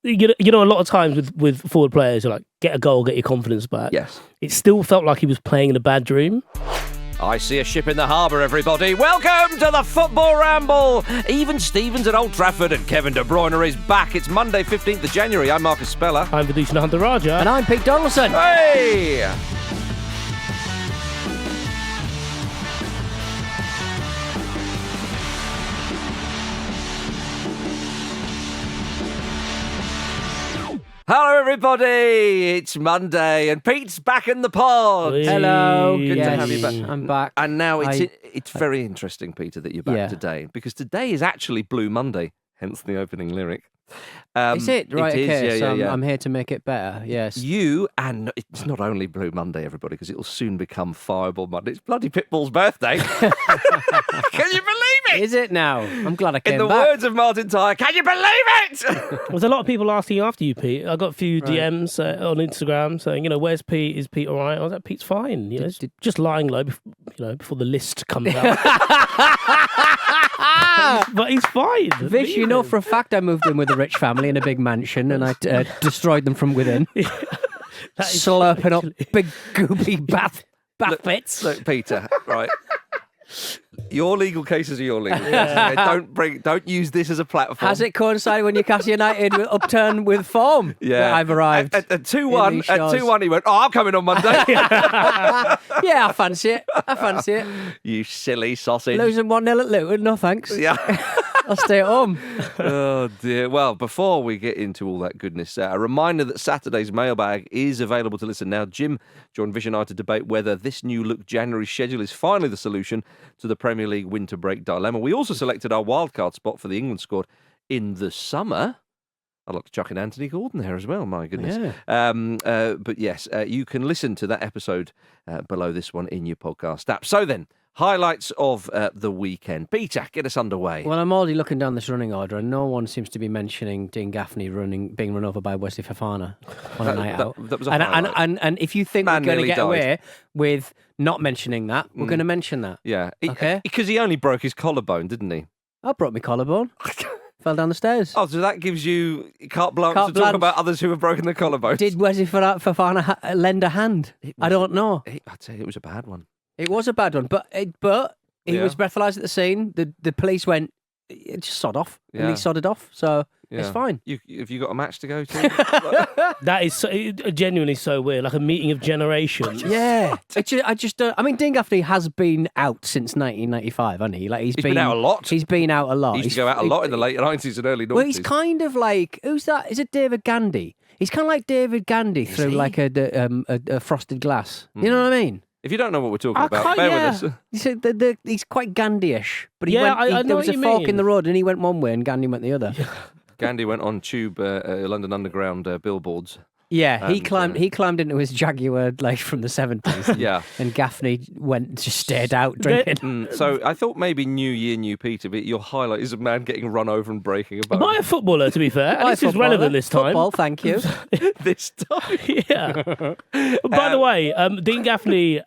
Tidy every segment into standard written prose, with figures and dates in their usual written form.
a lot of times with forward players, you're like, get a goal, get your confidence back. Yes. It still felt like he was playing in a bad dream. I see a ship in the harbour, everybody. Welcome to the Football Ramble. Even Stevens at Old Trafford and Kevin De Bruyne is back. It's Monday, 15th of January. I'm Marcus Speller. I'm Vish Raja. And I'm Pete Donaldson. Hey! Hello, everybody. It's Monday, and Pete's back in the pod. Hello. Good to have you back. I'm back. And now it's very interesting, Peter, that you're back today, because today is actually Blue Monday, hence the opening lyric. Is it? Right, it okay. Is, so I'm here to make it better, yes. You, and it's not only Blue Monday, everybody, because it'll soon become Fireball Monday. It's bloody Pitbull's birthday. Can you believe it? Is it now? I'm glad I came back. In the words of Martin Tyre, can you believe it? There's a lot of people asking after you, Pete. I got a few DMs on Instagram saying, where's Pete? Is Pete all right? I was like, Pete's fine. Just lying low, before the list comes out. But he's fine. Vish, you know for a fact I moved in with a rich family in a big mansion and I destroyed them from within. Slurping up big goopy bath bits. Look, Peter, right. Your legal cases are your legal cases. Okay? Don't use this as a platform. Has it coincided when Newcastle United upturned with form? Yeah, I've arrived. At 2-1, he went, I'm coming on Monday. Yeah, I fancy it. You silly sausage. Losing 1-0 at Luton, no thanks. Yeah. I'll stay at home. Oh, dear. Well, before we get into all that goodness, a reminder that Saturday's mailbag is available to listen now. Jim joined Vish and I to debate whether this new look January schedule is finally the solution to the Premier League winter break dilemma. We also selected our wildcard spot for the England squad in the summer. I'd like to chuck in Anthony Gordon there as well, my goodness. Yeah. But yes, you can listen to that episode below this one in your podcast app. So then, highlights of the weekend. Peter, get us underway. Well, I'm already looking down this running order, and no one seems to be mentioning Dean Gaffney being run over by Wesley Fofana on a night out. That was a highlight. And if you think we're going to get away with not mentioning that, we're going to mention that. Yeah. Okay? Because he only broke his collarbone, didn't he? I broke my collarbone. Fell down the stairs. Oh, so that gives you carte blanche to talk about others who have broken their collarbones. Did Wesley Fofana lend a hand? I don't know. I'd say it was a bad one. It was a bad one, but he was breathalyzed at the scene. The police went, just sod off, and he sodded off, so it's fine. Have you got a match to go to? That is genuinely so weird, like a meeting of generations. Yeah. I just don't... I mean, Dean Gaffney has been out since 1995, hasn't he? Like, he's been out a lot. He's been out a lot. He used to go out a lot in the late 90s and early 90s. Well, he's kind of like... Who's that? Is it David Gandy? He's kind of like David Gandy through like a frosted glass. You know what I mean? If you don't know what we're talking about, bear with us. He's quite Gandhi-ish. But there was a fork in the road and he went one way and Gandhi went the other. Gandhi went on tube London Underground billboards. Yeah, he climbed into his Jaguar like from the 70s. Yeah. And Gaffney just stayed out drinking. So I thought maybe New Year, New Peter, but your highlight is a man getting run over and breaking a bone. By a footballer, to be fair. This is relevant this time. Football, thank you. This time. Yeah. By the way, Dean Gaffney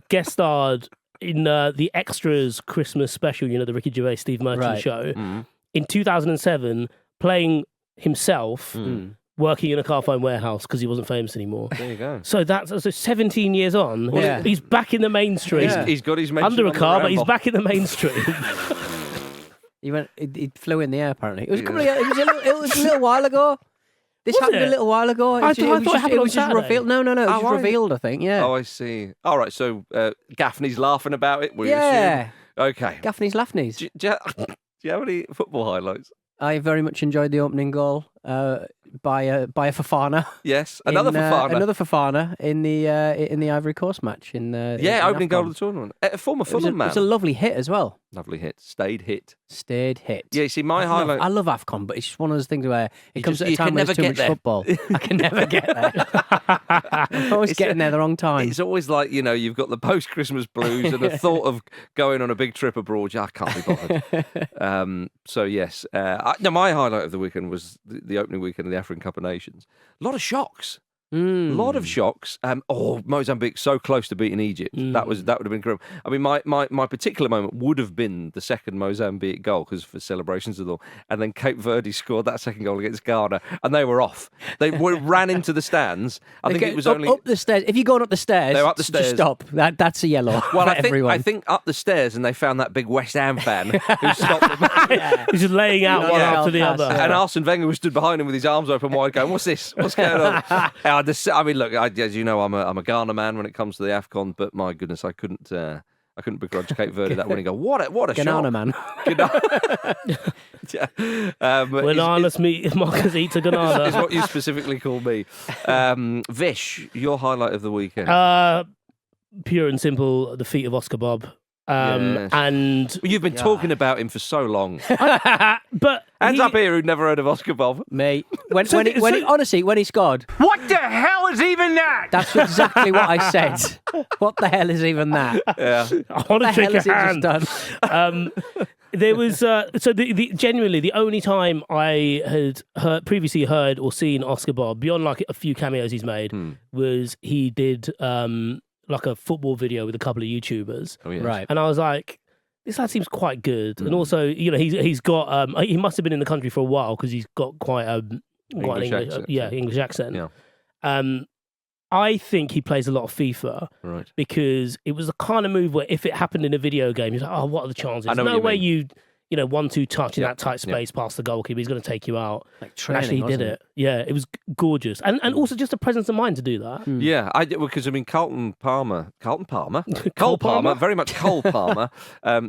guest starred in the Extras Christmas special, the Ricky Gervais, Steve Merchant show, in 2007, playing himself... working in a car phone warehouse because he wasn't famous anymore. There you go. So that's 17 years on. He's back in the mainstream. He's got his mention under a car, but he's back in the mainstream. He flew in the air. Apparently, it was a little while ago. This happened a little while ago. I thought it happened on Saturday. Revealed. No, it was just revealed. I think. Yeah. Oh, I see. All right. So Gaffney's laughing about it. Yeah. Okay. Gaffney's Laughneys. Do you have any football highlights? I very much enjoyed the opening goal by a Fofana. Yes, another Fofana in the Ivory Coast match in opening goal of the tournament. A former Fulham man. It was a lovely hit as well. Lovely hit, stayed hit. Yeah, you see, my highlight. I love AFCON, but it's just one of those things where it comes at a time when there's too much football. I can never get there. I'm always getting there the wrong time. It's always like you've got the post-Christmas blues and the thought of going on a big trip abroad. I can't be bothered. So yes, my highlight of the weekend was the opening weekend of the African Cup of Nations. A lot of shocks. A lot of shocks. Mozambique so close to beating Egypt. That would have been grim. I mean, my particular moment would have been the second Mozambique goal because for celebrations and all. And then Cape Verde scored that second goal against Ghana, and they were off. They ran into the stands. I think it was only up the stairs. If you're going up the stairs, they're up the stairs. Just stop. That's a yellow. Well, everyone. I think up the stairs, and they found that big West Ham fan who stopped them. He's just laying out one after the other. And Arsene Wenger was stood behind him with his arms open wide, going, "What's this? What's going on?" I mean, look, as you know, I'm a Ghana man when it comes to the AFCON, but my goodness, I couldn't begrudge Cape Verde that winning goal. What a Ghana shot, man. When honest meat, Marcus eats a Ghana. Is what you specifically call me. Vish, your highlight of the weekend. Pure and simple, the feat of Oscar Bob. Yes. And you've been talking about him for so long. but Hands up here who'd never heard of Oscar Bob. Mate, when he scored, what the hell is even that? That's exactly what I said. What the hell is even that? Yeah, I want to shake your hand. Done? There was genuinely the only time I had previously heard or seen Oscar Bob beyond like a few cameos he's made was he did like a football video with a couple of YouTubers. Oh, yes. Right. And I was like, this lad seems quite good. And also, he's got he must have been in the country for a while because he's got quite an English accent. Yeah. I think he plays a lot of FIFA, right? Because it was the kind of move where if it happened in a video game, you're like, oh, what are the chances? I know no way mean. 1-2 touch in that tight space past the goalkeeper. He's going to take you out. Like training, actually, he did it. Yeah, it was gorgeous, and also just a presence of mind to do that. Yeah, I did because Cole Palmer, very much Cole Palmer,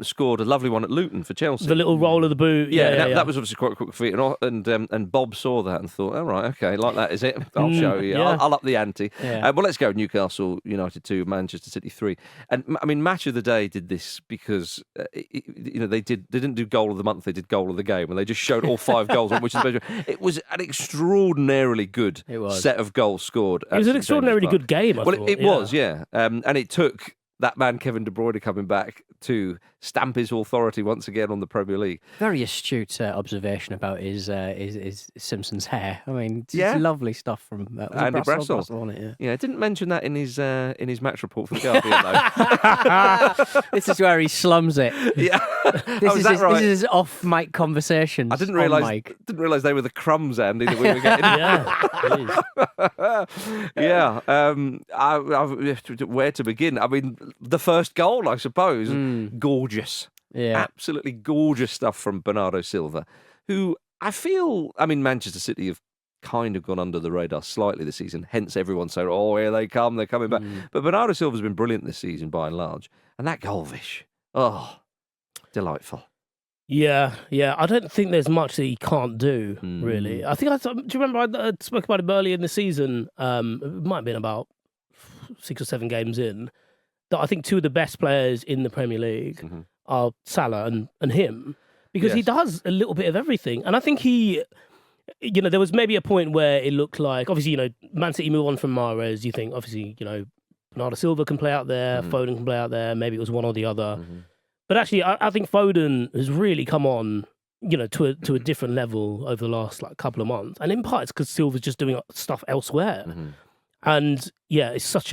scored a lovely one at Luton for Chelsea. The little roll of the boot. That was obviously quite a quick feat, and Bob saw that and thought, all right, okay, like that is it. I'll show you. Yeah. I'll up the ante. Yeah. Well, let's go. Newcastle United 2, Manchester City 3, and I mean, Match of the Day did this because they didn't do goal of the month, they did goal of the game, and they just showed all 5 goals on which is better. It was an extraordinarily good set of goals scored. It was an extraordinarily good game. I thought. It was, yeah. And it took that man Kevin De Bruyne coming back to stamp his authority once again on the Premier League. Very astute observation about his Simpsons hair. I mean, it's lovely stuff from Andy Brassel. Wasn't it? Yeah, didn't mention that in his match report for the Guardian though. This is where he slums it. Yeah, This is his off-mic conversations. I didn't realise they were the crumbs, Andy, that we were getting. Yeah. Where to begin? I mean, the first goal, I suppose, gorgeous. Yeah. Absolutely gorgeous stuff from Bernardo Silva, who Manchester City have kind of gone under the radar slightly this season, hence everyone saying, oh, here they come, they're coming back. But Bernardo Silva's been brilliant this season by and large. And that goal, Vish, delightful. Yeah. I don't think there's much that he can't do, really. I think, do you remember I spoke about it earlier in the season? It might have been about 6 or 7 games in, that I think 2 of the best players in the Premier League are Salah and him, because he does a little bit of everything. And I think there was maybe a point where it looked like, obviously, Man City move on from Mahrez. You think, obviously, Bernardo Silva can play out there, Foden can play out there, maybe it was one or the other. But actually, I think Foden has really come on, to a different level over the last couple of months. And in part, it's because Silva's just doing stuff elsewhere. And yeah, it's such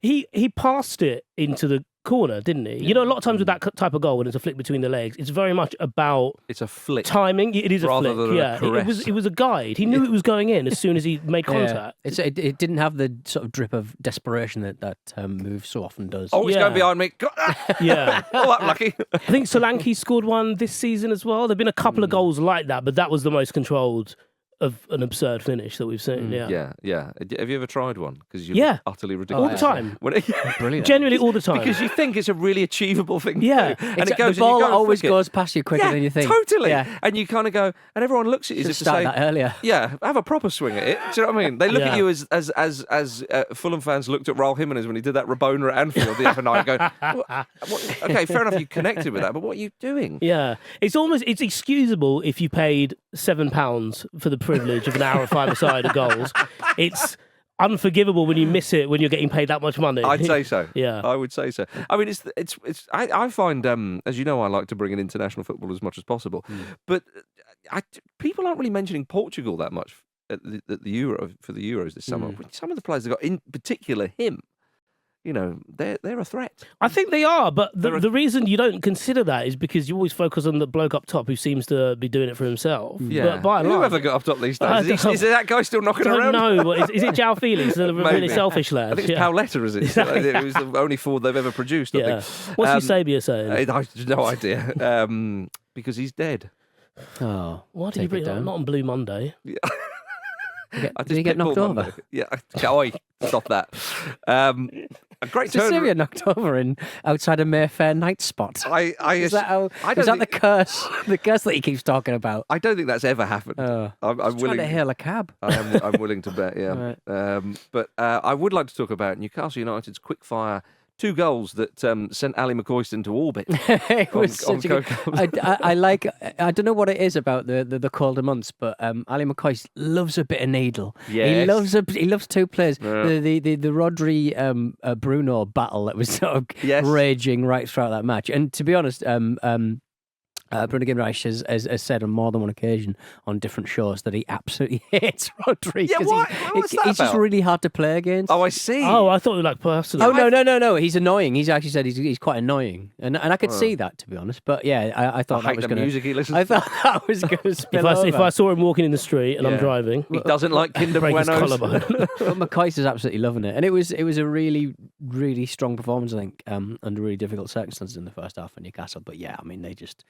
he passed it into the corner, didn't he? A lot of times with that type of goal, when it's a flick between the legs, it's very much about it's a flick timing. It is a flick. Than yeah, a caress. It was a guide. He knew it was going in as soon as he made contact. It didn't have the sort of drip of desperation that move so often does. Oh, it's going behind me. Yeah. Oh, I'm lucky. I think Solanke scored one this season as well. There've been a couple of goals like that, but that was the most controlled of an absurd finish that we've seen. Yeah. Have you ever tried one? Because you're utterly ridiculous. All the time. Brilliant. Genuinely all the time. Because you think it's a really achievable thing to do. And the ball always goes past you quicker than you think. Totally. Yeah. And you kind of go, and everyone looks at you as if to say, that earlier. Yeah, have a proper swing at it. Do you know what I mean? They look at you as Fulham fans looked at Raul Jimenez when he did that Rabona at Anfield the other night, going, okay, fair enough, you connected with that, but what are you doing? Yeah. It's excusable if you paid £7 for the privilege of an hour of five-a-side of goals. It's unforgivable when you miss it when you're getting paid that much money. I'd say so. Yeah, I would say so. I mean, I find, as you know, I like to bring in international football as much as possible, but people aren't really mentioning Portugal that much at the Euro for the Euros this summer. Some of the players have got, in particular him. They're a threat. I think they are, but the reason you don't consider that is because you always focus on the bloke up top who seems to be doing it for himself. Yeah. But by and large, whoever got up top these days? Is that guy still knocking I around? don't know. Is it João Felix, the really selfish lad? I think it's Pauletta, is it? It was the only forward they've ever produced, I think. What's Eusebio saying? I have no idea. Because he's dead. Oh, Why did you bring it up? Not on Blue Monday. Yeah. Did he get knocked over? Yeah. Oi, stop that. A great turn. Syria knocked over outside a Mayfair night spot. Is that the curse? The curse that he keeps talking about. I don't think that's ever happened. I'm willing to hail a cab. I'm willing to bet. Yeah. Right. But I would like to talk about Newcastle United's quick-fire 2 goals that sent Ali McCoist into orbit. It was such a good, I don't know what it is about the colder months, but Ali McCoist loves a bit of needle. Yes. He loves 2 players. Yeah. The Rodri Bruno battle that was sort of raging right throughout that match. And to be honest, Bruno Guimaraes has said on more than one occasion on different shows that he absolutely hates Rodri. Yeah, what's that he's just really hard to play against. Oh, I see. Oh, I thought you like personally. Oh, no. He's annoying. He's actually said he's quite annoying. And I could see that, to be honest. But yeah, I thought that was going to... music he listens I thought that was going to spill over. If I saw him walking in the street and I'm driving... He doesn't like Kinder Buenos. But McCoist is absolutely loving it. And it was a really, really strong performance, I think, under really difficult circumstances in the first half for Newcastle. But yeah, I mean, they just...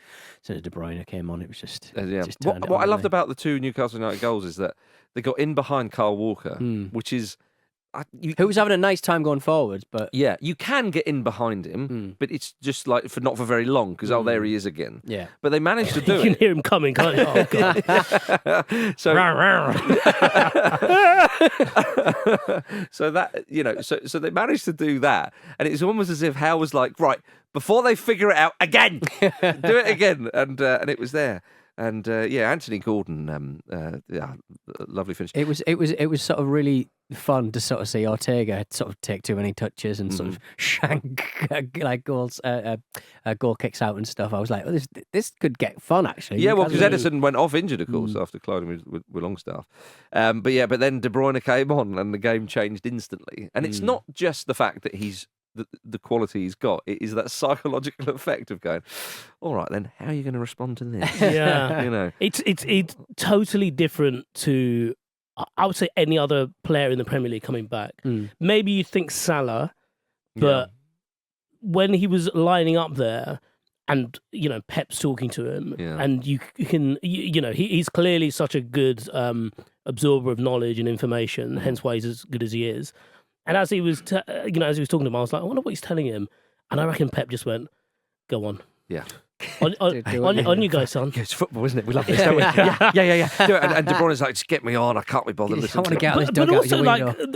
Since De Bruyne came on, it was just... What I loved about the 2 Newcastle United goals is that they got in behind Kyle Walker, which is... who was having a nice time going forward, but... Yeah, you can get in behind him, but it's just like not for very long, because there he is again. Yeah. But they managed to do You can hear him coming, can't you? Oh, God. So so they managed to do that, and it's almost as if Howe was like, right, before they figure it out again, do it again, and it was there. And Anthony Gordon, lovely finish. It was sort of really fun to sort of see Ortega sort of take too many touches and sort of shank like goals, goal kicks out and stuff. I was like, oh, this could get fun actually. Yeah, well, because Edison went off injured, of course, after colliding with Longstaff. But then De Bruyne came on and the game changed instantly. And it's not just the fact that he's the quality he's got, it is that psychological effect of going, all right then, how are you going to respond to this? Yeah. It's totally different to, I would say, any other player in the Premier League coming back. Maybe you think Salah, but when he was lining up there and Pep's talking to him, and you can he's clearly such a good absorber of knowledge and information, hence why he's as good as he is. And as he was, talking to him, I was like, I wonder what he's telling him. And I reckon Pep just went, "Go on, yeah, on you go, son." Yeah, it's football, isn't it? We love this, don't we? Yeah. Do it. And De Bruyne's like, just get me on. I can't be bothered listening to it. But also,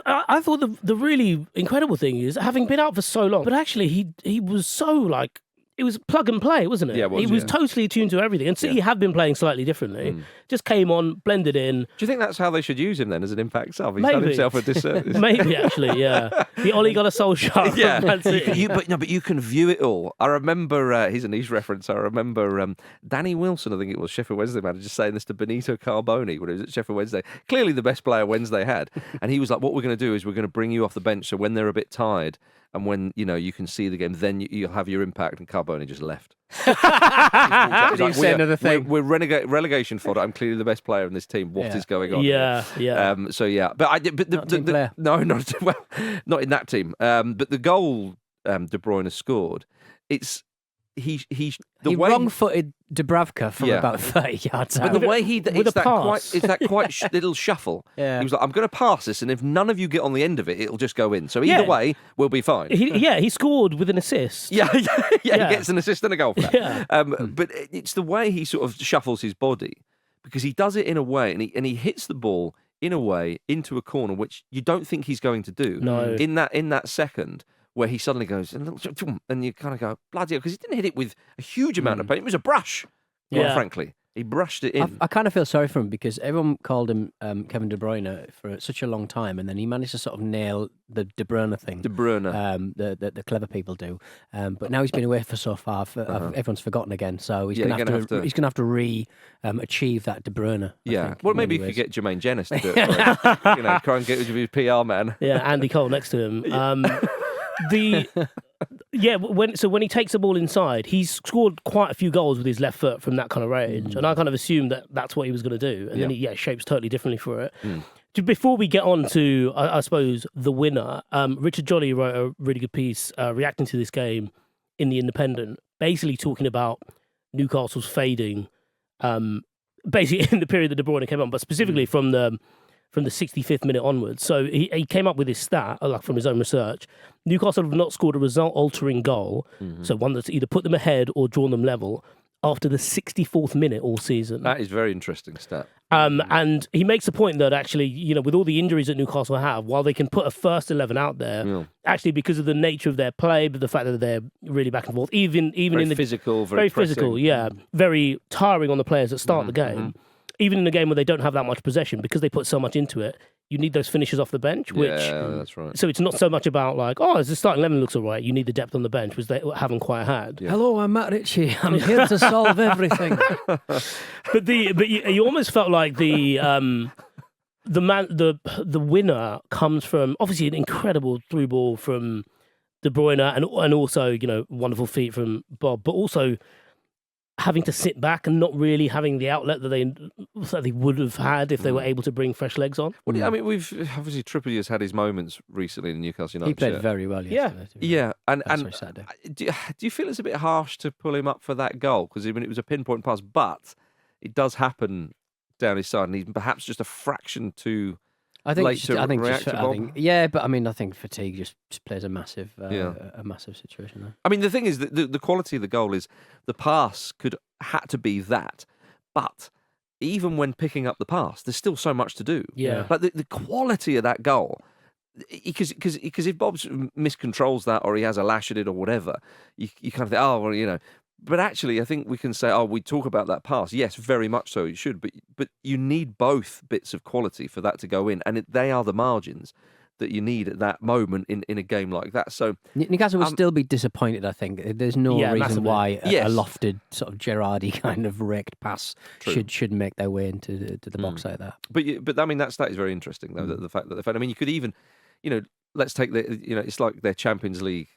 I thought the really incredible thing is, having been out for so long, but actually he was so like. It was plug and play, wasn't it? Yeah, he was totally attuned to everything. And City have been playing slightly differently. Just came on, blended in. Do you think that's how they should use him then, as an impact sub? He's done himself a disservice. Maybe, actually, yeah. The Ole Gunnar Solskjaer. Yeah. But you can view it all. I remember, here's a niche reference, I remember Danny Wilson, I think it was, Sheffield Wednesday manager, saying this to Benito Carboni when he was at Sheffield Wednesday. Clearly the best player Wednesday had. And he was like, what we're going to do is we're going to bring you off the bench, so when they're a bit tired, and when you can see the game, then you'll have your impact. And Carboni just left. Did he say another thing? We're relegation fodder. I'm clearly the best player in this team. What is going on? Yeah. But not in that team. But the goal De Bruyne scored. He wrong-footed Dubravka from about 30 yards out. But the way it's that quite little shuffle. Yeah. He was like, I'm going to pass this, and if none of you get on the end of it, it'll just go in. So either way, we'll be fine. He scored with an assist. He gets an assist and a goal for that. Yeah. But it's the way he sort of shuffles his body, because he does it in a way, and he hits the ball in a way into a corner which you don't think he's going to do. No. In that second, where he suddenly goes, and you kind of go, bloody hell, because he didn't hit it with a huge amount of pain. It was a brush, quite frankly. He brushed it in. I kind of feel sorry for him because everyone called him Kevin De Bruyne for such a long time, and then he managed to sort of nail the De Bruyne thing. De Bruyne. The clever people do. But now he's been away for so far, everyone's forgotten again. So he's going to have to achieve that De Bruyne. I think, well, maybe you could get Jermaine Jenas to do it. Try and get his PR man. Yeah, Andy Cole next to him. When he takes the ball inside, he's scored quite a few goals with his left foot from that kind of range, and I kind of assumed that that's what he was going to do, and then he shapes totally differently for it. Before we get on to, I suppose, the winner, Richard Jolly wrote a really good piece reacting to this game in The Independent, basically talking about Newcastle's fading, basically in the period that De Bruyne came on, but specifically from the 65th minute onwards. So he came up with this stat, like from his own research. Newcastle have not scored a result-altering goal, so one that's either put them ahead or drawn them level, after the 64th minute all season. That is very interesting stat. And he makes the point that actually, with all the injuries that Newcastle have, while they can put a first 11 out there, actually because of the nature of their play, but the fact that they're really back and forth, even very in the physical, very physical, very tiring on the players that start the game. Even in a game where they don't have that much possession, because they put so much into it, you need those finishers off the bench. That's right. So it's not so much about as the starting 11 looks all right, you need the depth on the bench, which they haven't quite had. Yeah. Hello, I'm Matt Ritchie. I'm here to solve everything. But you almost felt like the winner comes from obviously an incredible through ball from De Bruyne and also wonderful feet from Bob, but also having to sit back and not really having the outlet that they would have had if they were able to bring fresh legs on. Well, I mean, we've obviously Trippier's had his moments recently in Newcastle United. He played very well yesterday. Yeah, and do you feel it's a bit harsh to pull him up for that goal? Because it was a pinpoint pass, but it does happen down his side, and he's perhaps just a fraction too late to react to Bob. But I mean, I think fatigue just plays a massive situation there. I mean, the thing is that the quality of the goal is the pass had to be that, but even when picking up the pass, there's still so much to do. Yeah, like the quality of that goal. Because if Bob miscontrols that or he has a lash at it or whatever, you kind of think, But actually, I think we can say, we talk about that pass. Yes, very much so, you should. But you need both bits of quality for that to go in. And they are the margins that you need at that moment in a game like that. So Newcastle will still be disappointed, I think. There's no reason massively. why a lofted, sort of Gerrardy kind of raked pass should make their way into the box like that. But I mean, that is very interesting, though, the fact that I mean, you could even, let's take it's like their Champions League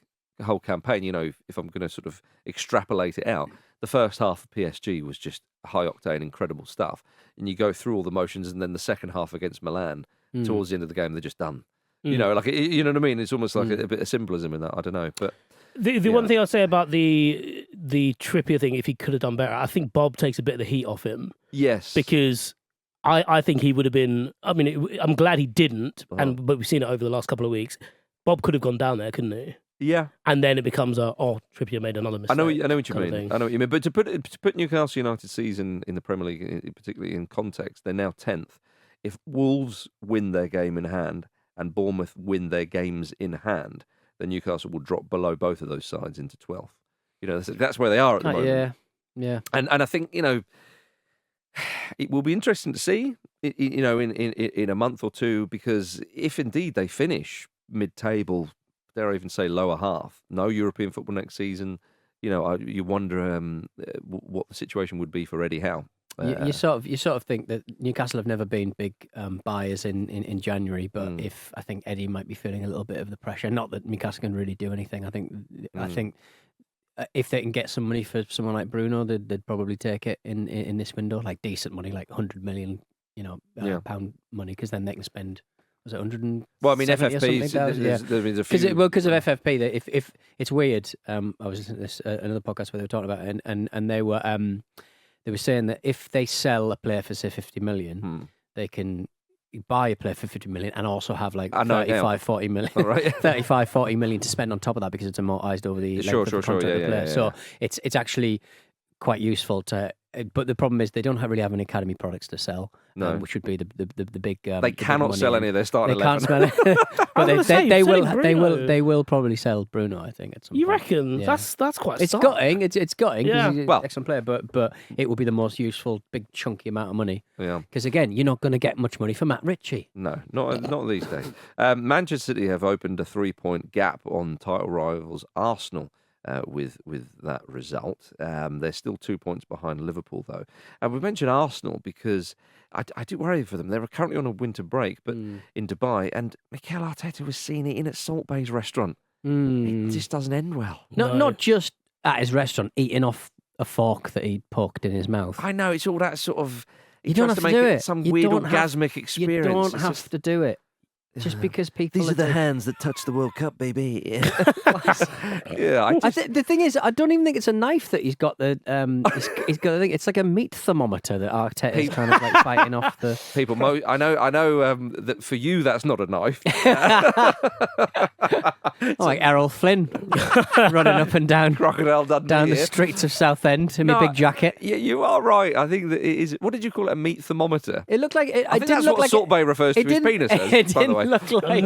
whole campaign, if I'm going to sort of extrapolate it out, the first half of PSG was just high octane, incredible stuff. And you go through all the motions, and then the second half against Milan, towards the end of the game, they're just done. You know what I mean? It's almost like a bit of symbolism in that. I don't know, but the one thing I'll say about the Trippier thing, if he could have done better, I think Bob takes a bit of the heat off him. Yes, because I think he would have been. I mean, I'm glad he didn't, but we've seen it over the last couple of weeks. Bob could have gone down there, couldn't he? Yeah, and then it becomes Trippier made another mistake. I know what you mean. I know what you mean. But to put Newcastle United's season in the Premier League, particularly in context, they're now 10th. If Wolves win their game in hand and Bournemouth win their games in hand, then Newcastle will drop below both of those sides into 12th. That's where they are at the moment. Yeah. And I think it will be interesting to see in a month or two, because if indeed they finish mid-table, dare I even say lower half, no European football next season, you wonder what the situation would be for Eddie Howe. You sort of think that Newcastle have never been big buyers in January, but if I think Eddie might be feeling a little bit of the pressure. Not that Newcastle can really do anything. I think if they can get some money for someone like Bruno, they'd probably take it in this window, like decent money, like 100 million, pound money, because then they can spend. Was it 100? Well, I mean, FFP. Because of FFP, that if it's weird. I was listening to this another podcast where they were talking about it, and they were saying that if they sell a player for say 50 million, they can buy a player for 50 million and also have like 40 million, right? 40 million to spend on top of that, because it's amortized over the length of the contract of the player. So it's actually quite useful to. But the problem is they don't really have any academy products to sell, which would be the big. They cannot sell any of their starting 11. They can't sell it, but they will probably sell Bruno. I think at some point. You reckon? Yeah. That's quite. It's gutting. It's gutting. Yeah. He's an excellent player, but it will be the most useful, big chunky amount of money. Yeah. Because again, you're not going to get much money for Matt Ritchie. No, not these days. Manchester City have opened a 3-point gap on title rivals Arsenal. With that result. They're still 2 points behind Liverpool, though. And we mentioned Arsenal because I do worry for them. They're currently on a winter break, but in Dubai, and Mikel Arteta was seen eating at Salt Bae's restaurant. It just doesn't end well. Not just at his restaurant, eating off a fork that he poked in his mouth. I know, it's all that sort of... You don't have to do it. Some weird orgasmic experience. You don't have to do it. Just because people... These are the hands that touch the World Cup, baby. The thing is, I don't even think it's a knife that he's got. He's got. I think it's like a meat thermometer that Arteta's kind of like fighting off the people. I know that for you that's not a knife. Like Errol Flynn running up and down Crocodile Dundee down the streets of Southend in my big jacket. Yeah, you are right. I think that it is. What did you call it? A meat thermometer? It looked like it. I think that's what Salt Bae refers to his penis as. By the way. Look like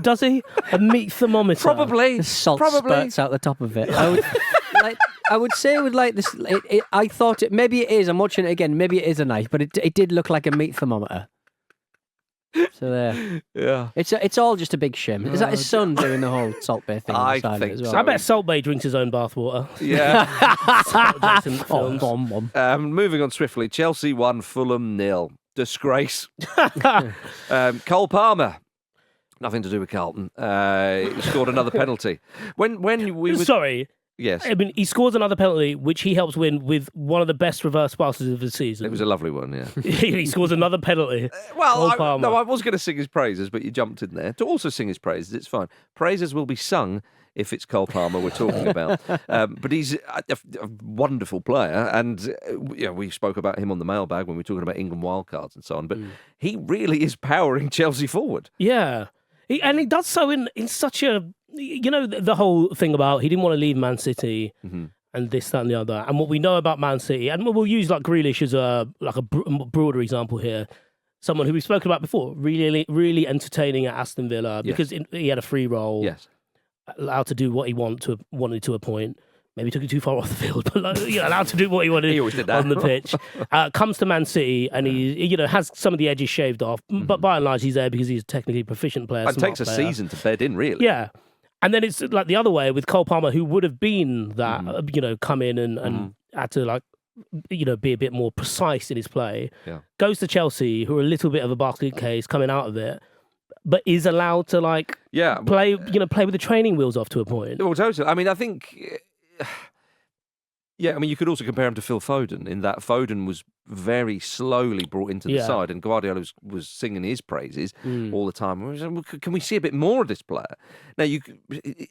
does he? A meat thermometer? Probably. The salt spurts out the top of it. I would say it would like this. I thought it. Maybe it is. I'm watching it again. Maybe it is a knife, but it did look like a meat thermometer. So there. Yeah. It's all just a big shim. Is that his son doing the whole Salt Bae thing? I think think as well? so. I bet Salt Bae drinks his own bathwater. Yeah. Bomb. Moving on swiftly. Chelsea 1, Fulham 0. Disgrace. Cole Palmer. Nothing to do with Carlton. He scored another penalty. When we were... Sorry. Yes. I mean, he scores another penalty, which he helps win with one of the best reverse passes of the season. It was a lovely one, yeah. He scores another penalty. I was going to sing his praises, but you jumped in there. To also sing his praises, it's fine. Praises will be sung if it's Cole Palmer we're talking about. But he's a wonderful player, and we spoke about him on the mailbag when we were talking about England wildcards and so on, but he really is powering Chelsea forward. Yeah. And he does so in such a... the whole thing about he didn't want to leave Man City and this, that and the other. And what we know about Man City, and we'll use like Grealish as a broader example here, someone who we've spoken about before, really, really entertaining at Aston Villa because he had a free role, allowed to do what he wanted to a point. Maybe took it too far off the field, but allowed to do what he wanted on the pitch. Comes to Man City and he has some of the edges shaved off, but by and large he's there because he's a technically proficient player. And takes a season to bed in, really. Yeah. And then it's like the other way with Cole Palmer, who would have been that, come in and had to be a bit more precise in his play. Yeah. Goes to Chelsea, who are a little bit of a basket case coming out of it, but is allowed to play with the training wheels off to a point. Well, totally. I mean, I think. Yeah, I mean, you could also compare him to Phil Foden in that Foden was very slowly brought into the side, and Guardiola was singing his praises all the time. Can we see a bit more of this player? Now,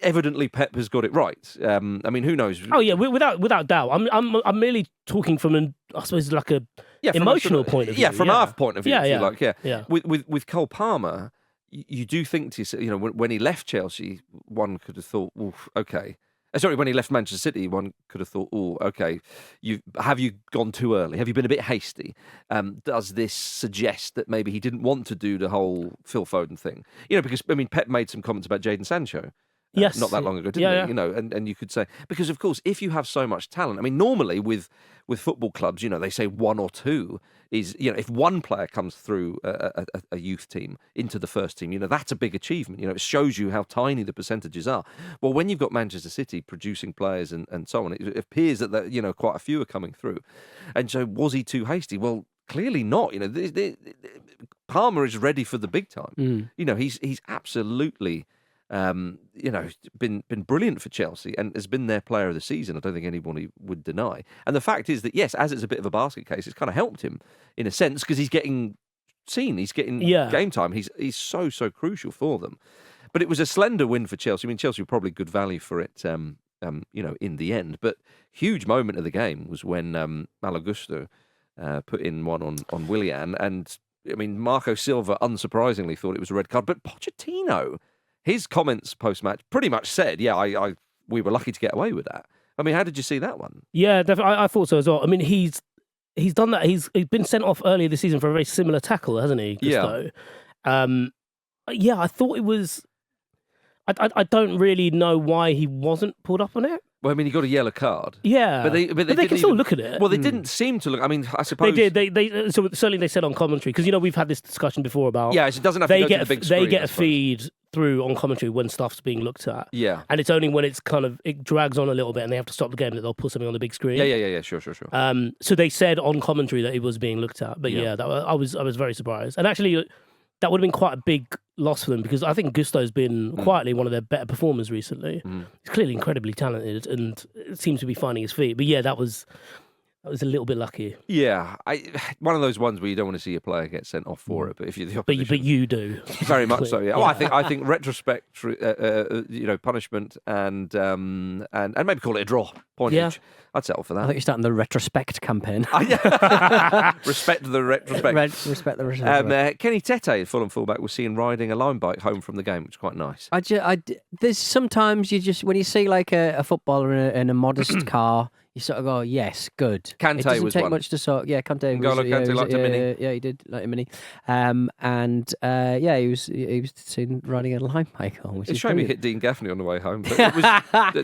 evidently Pep has got it right. I mean, who knows? Oh yeah, without doubt. I'm merely talking from I suppose like a emotional point of view. Yeah, from our point of view. Yeah. With Cole Palmer, you do think to yourself, when he left Chelsea, one could have thought, okay. Sorry, when he left Manchester City, one could have thought, okay, have you gone too early? Have you been a bit hasty? Does this suggest that maybe he didn't want to do the whole Phil Foden thing? Because, I mean, Pep made some comments about Jadon Sancho. Yes. Not that long ago, didn't he? And you could say, because of course, if you have so much talent, I mean, normally with football clubs, they say one or two is, if one player comes through a youth team into the first team, that's a big achievement. It shows you how tiny the percentages are. Well, when you've got Manchester City producing players and so on, it appears that, quite a few are coming through. And so was he too hasty? Well, clearly not. Palmer is ready for the big time. He's absolutely... been brilliant for Chelsea and has been their player of the season. I don't think anybody would deny. And the fact is that, yes, as it's a bit of a basket case, it's kind of helped him in a sense because he's getting seen, he's getting game time. He's so crucial for them. But it was a slender win for Chelsea. I mean, Chelsea were probably good value for it, in the end. But huge moment of the game was when Malo Gusto put in one on Willian. And, I mean, Marco Silva, unsurprisingly, thought it was a red card. But Pochettino... his comments post-match pretty much said, we were lucky to get away with that. I mean, how did you see that one? Yeah, definitely. I thought so as well. I mean, he's done that. He's been sent off earlier this season for a very similar tackle, hasn't he, Gusto? Yeah. I thought it was. I don't really know why he wasn't pulled up on it. Well, I mean, he got a yellow card. Yeah, but they can still look at it. Well, they didn't seem to look. I mean, I suppose they did. So certainly they said on commentary, because we've had this discussion before about. Yeah, it doesn't have to go to the big screen. They get a feed through on commentary when stuff's being looked at. Yeah, and it's only when it drags on a little bit and they have to stop the game that they'll put something on the big screen. Yeah. Sure. So they said on commentary that it was being looked at, but I was very surprised, and actually. That would have been quite a big loss for them, because I think Gusto's been quietly one of their better performers recently. He's clearly incredibly talented and seems to be finding his feet. But yeah, that was a little bit lucky. Yeah, one of those ones where you don't want to see a player get sent off for it, but if you're the opposition, but you do very much so. Yeah, well, I think retrospect, punishment and maybe call it a draw, pointage. Yeah. I'd settle for that. I think you're starting the retrospect campaign. Respect the retrospect. Respect the retrospect. Kenny Tete, Fulham fullback, was seen riding a line bike home from the game, which is quite nice. There's sometimes you just, when you see like a footballer in a modest car, you sort of go, yes, good. Kante it doesn't was take one. much to sort. Yeah, Kante Kante liked a mini. Yeah, he did like a mini. He was seen riding a line bike home. It's a shame he hit Dean Gaffney on the way home, but it was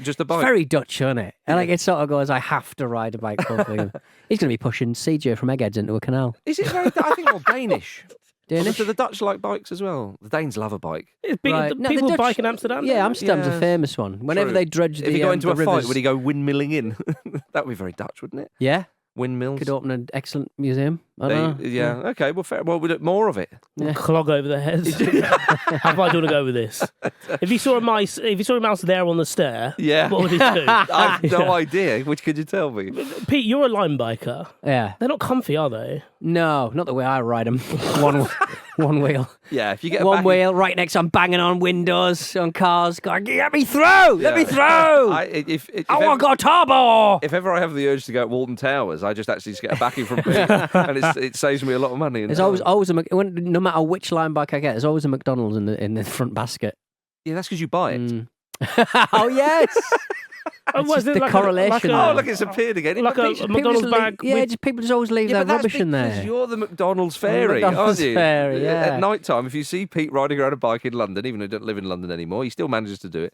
just a bike. It's very Dutch, isn't it? And like it sort of goes, I have to ride a bike home for him. He's going to be pushing CJ from Eggheads into a canal. Is it very? I think more Danish. Danish? Do the Dutch like bikes as well? The Danes love a bike. It's big, right. People Dutch, bike in Amsterdam. Yeah, Amsterdam's a famous one. Whenever they dredge if you go into a rivers, fight, would he go windmilling in? That would be very Dutch, wouldn't it? Yeah. Windmills. Could open an excellent museum. Yeah. Okay. Well, fair. Well, we'll do more of it. Yeah. Clog over their heads. How far do you want to go with this? If you saw a mouse there on the stair, what would he do? I have no idea. Which could you tell me? Pete, you're a line biker. Yeah. They're not comfy, are they? No, not the way I ride them. One wheel. Yeah, if you get one wheel right next, I'm banging on windows on cars, going, "Let me through! Let me through! I got a turbo!" If ever I have the urge to go at Walton Towers, I just actually just get a backing from Pete, and it saves me a lot of money. There's always no matter which line bike I get, there's always a McDonald's in the front basket. Yeah, that's because you buy it. Oh yes. Was it the correlation? Look, it's appeared again. Like a McDonald's bag. People just always leave their rubbish in there. Because you're the McDonald's fairy, aren't you? Fairy, yeah. At night time, if you see Pete riding around a bike in London, even though he don't live in London anymore, he still manages to do it.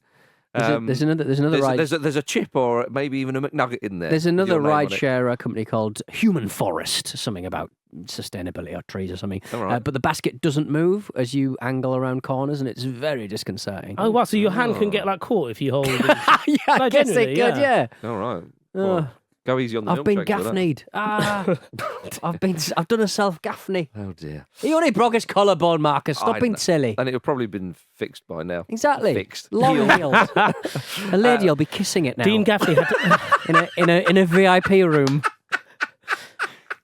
There's another ride. There's a chip or maybe even a McNugget in there. There's another ride-share company called Human Forest, something about sustainability or trees or something. Right. But the basket doesn't move as you angle around corners, and it's very disconcerting. Oh, wow, so your hand can get caught if you hold it. I guess it could, yeah. All right. Well, go easy on the I've been gaffneyed. I've done a self-gaffney. Oh, dear. He only broke his collarbone, Marcus. Stop being silly. And it'll probably been fixed by now. Exactly. Fixed. Long healed. A lady will be kissing it now. Dean Gaffney had in a VIP room.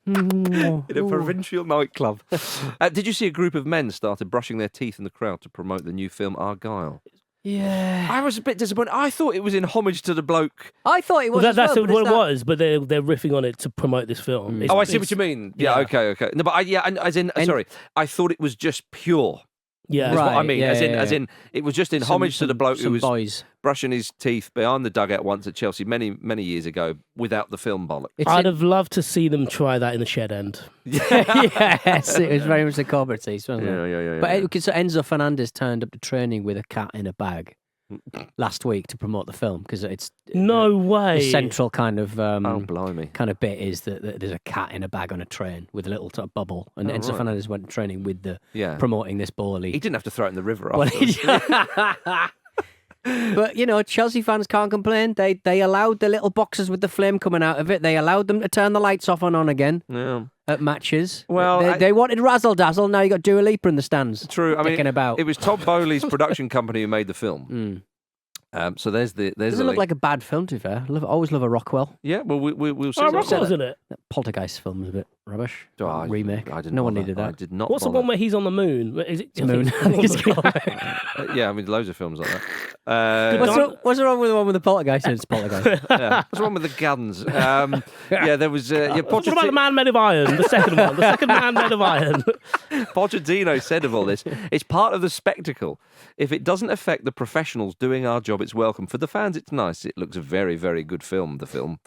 In a provincial nightclub. Did you see a group of men started brushing their teeth in the crowd to promote the new film Argyle? Yeah. I was a bit disappointed. I thought it was in homage to the bloke. I thought it was. That's what it was, but they're riffing on it to promote this film. I see what you mean. Yeah, okay. No, but sorry. I thought it was just pure. Yeah, is right, what I mean. As in, it was just in homage to the bloke who was brushing his teeth behind the dugout once at Chelsea many years ago without the film bollock. I'd have loved to see them try that in the shed end. Yes, it was very much the corporate taste, wasn't it? Yeah. But so Enzo Fernandez turned up to training with a cat in a bag last week to promote the film because it's no way. The central kind of blimey. kind of bit is that there's a cat in a bag on a train with a little sort of bubble, and Enzo Fernandez went training with the promoting this bowlie. He didn't have to throw it in the river. But Chelsea fans can't complain. They allowed the little boxes with the flame coming out of it. They allowed them to turn the lights off and on again at matches. Well, they wanted razzle dazzle. Now you got Dua Lipa in the stands. True. I mean, about. It was Todd Bowley's production company who made the film. So there's doesn't look like a bad film, to be fair. I always love a Rockwell. Yeah, well, we'll see. Rockwell's in it. That Poltergeist film is a bit. Rubbish. Oh, Remake. I didn't no one bother. needed that. I did not. What's the bother. one where he's on the moon? Is it It's Moon? I think it's called. Yeah, I mean, loads of films like that. What's wrong with the one with the poltergeist? It's poltergeist. Yeah. What's wrong with the guns? Yeah, there was. What about the Man Made of Iron? The second one. The second Man Made of Iron. Pochettino said of all this, it's part of the spectacle. If it doesn't affect the professionals doing our job, it's welcome. For the fans, it's nice. It looks a very, very good film, the film.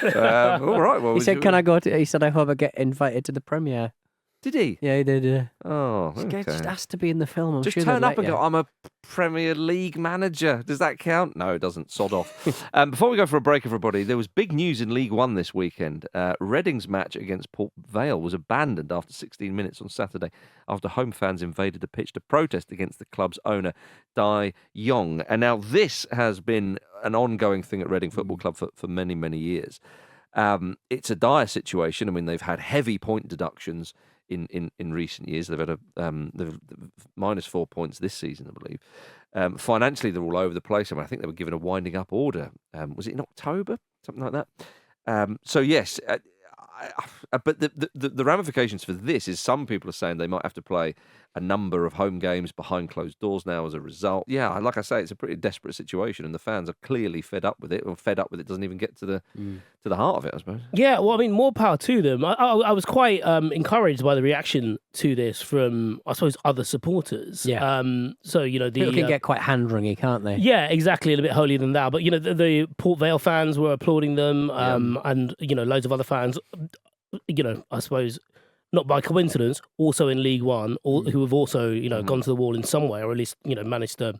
All right. Well, He said, "Can I go to?" He said, "I hope I get invited to the premiere." Did he? Yeah, he did. Oh, This okay. guy just has to be in the film. I'm Just sure turn they'd up and let go, you. I'm a Premier League manager. Does that count? No, it doesn't. Sod off. Before we go for a break, everybody, there was big news in League One this weekend. Reading's match against Port Vale was abandoned after 16 minutes on Saturday after home fans invaded the pitch to protest against the club's owner, Dai Yong. And now this has been an ongoing thing at Reading Football Club for many, many years. It's a dire situation. I mean, they've had heavy point deductions in recent years. They've had they've minus 4 points this season, I believe. Financially, they're all over the place. I mean, I think they were given a winding up order. Was it in October? Something like that. So yes, but the ramifications for this is some people are saying they might have to play a number of home games behind closed doors now as a result. Yeah, like I say, it's a pretty desperate situation, and the fans are clearly fed up with it. Or fed up with it doesn't even get to the heart of it, I suppose. Yeah, well, I mean, more power to them. I was quite encouraged by the reaction to this from, I suppose, other supporters. Yeah. So the People can get quite hand-wringy, can't they? Yeah, exactly, a little bit holier than thou. But the Port Vale fans were applauding them, and loads of other fans. I suppose, not by coincidence, also in League One, who have also gone to the wall in some way, or at least managed to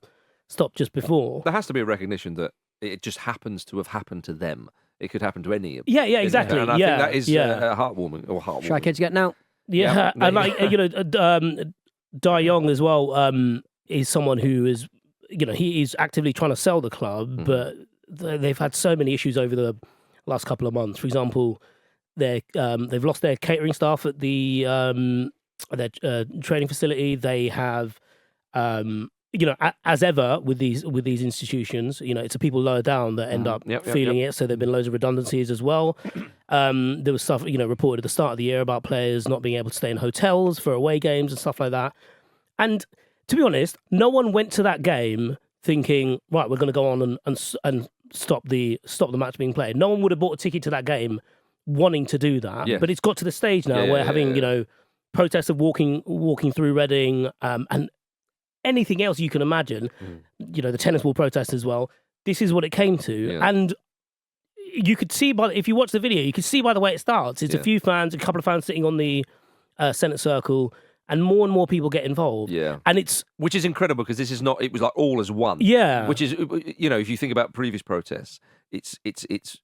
stop just before. There has to be a recognition that it just happens to have happened to them. It could happen to any of them. Yeah, exactly. And I think that is heartwarming. Or heartwarming. Shy kids getting out. Yeah, and Dai Yong as well is someone who is, he is actively trying to sell the club, but they've had so many issues over the last couple of months. For example, they've lost their catering staff at the their training facility. They have, as ever with these institutions, it's the people lower down that end up feeling it. So there've been loads of redundancies as well. There was stuff reported at the start of the year about players not being able to stay in hotels for away games and stuff like that. And to be honest, no one went to that game thinking, right, we're going to go on and stop the match being played. No one would have bought a ticket to that game wanting to do that. Yes. But it's got to the stage now where having protests of walking through Reading and anything else you can imagine, the tennis ball protest as well. This is what it came to, and you could see if you watch the video, you could see by the way it starts. It's a few fans, a couple of fans sitting on the Senate Circle, and more people get involved. Yeah, and which is incredible because this is not. It was like all as one. Yeah, which is if you think about previous protests, it's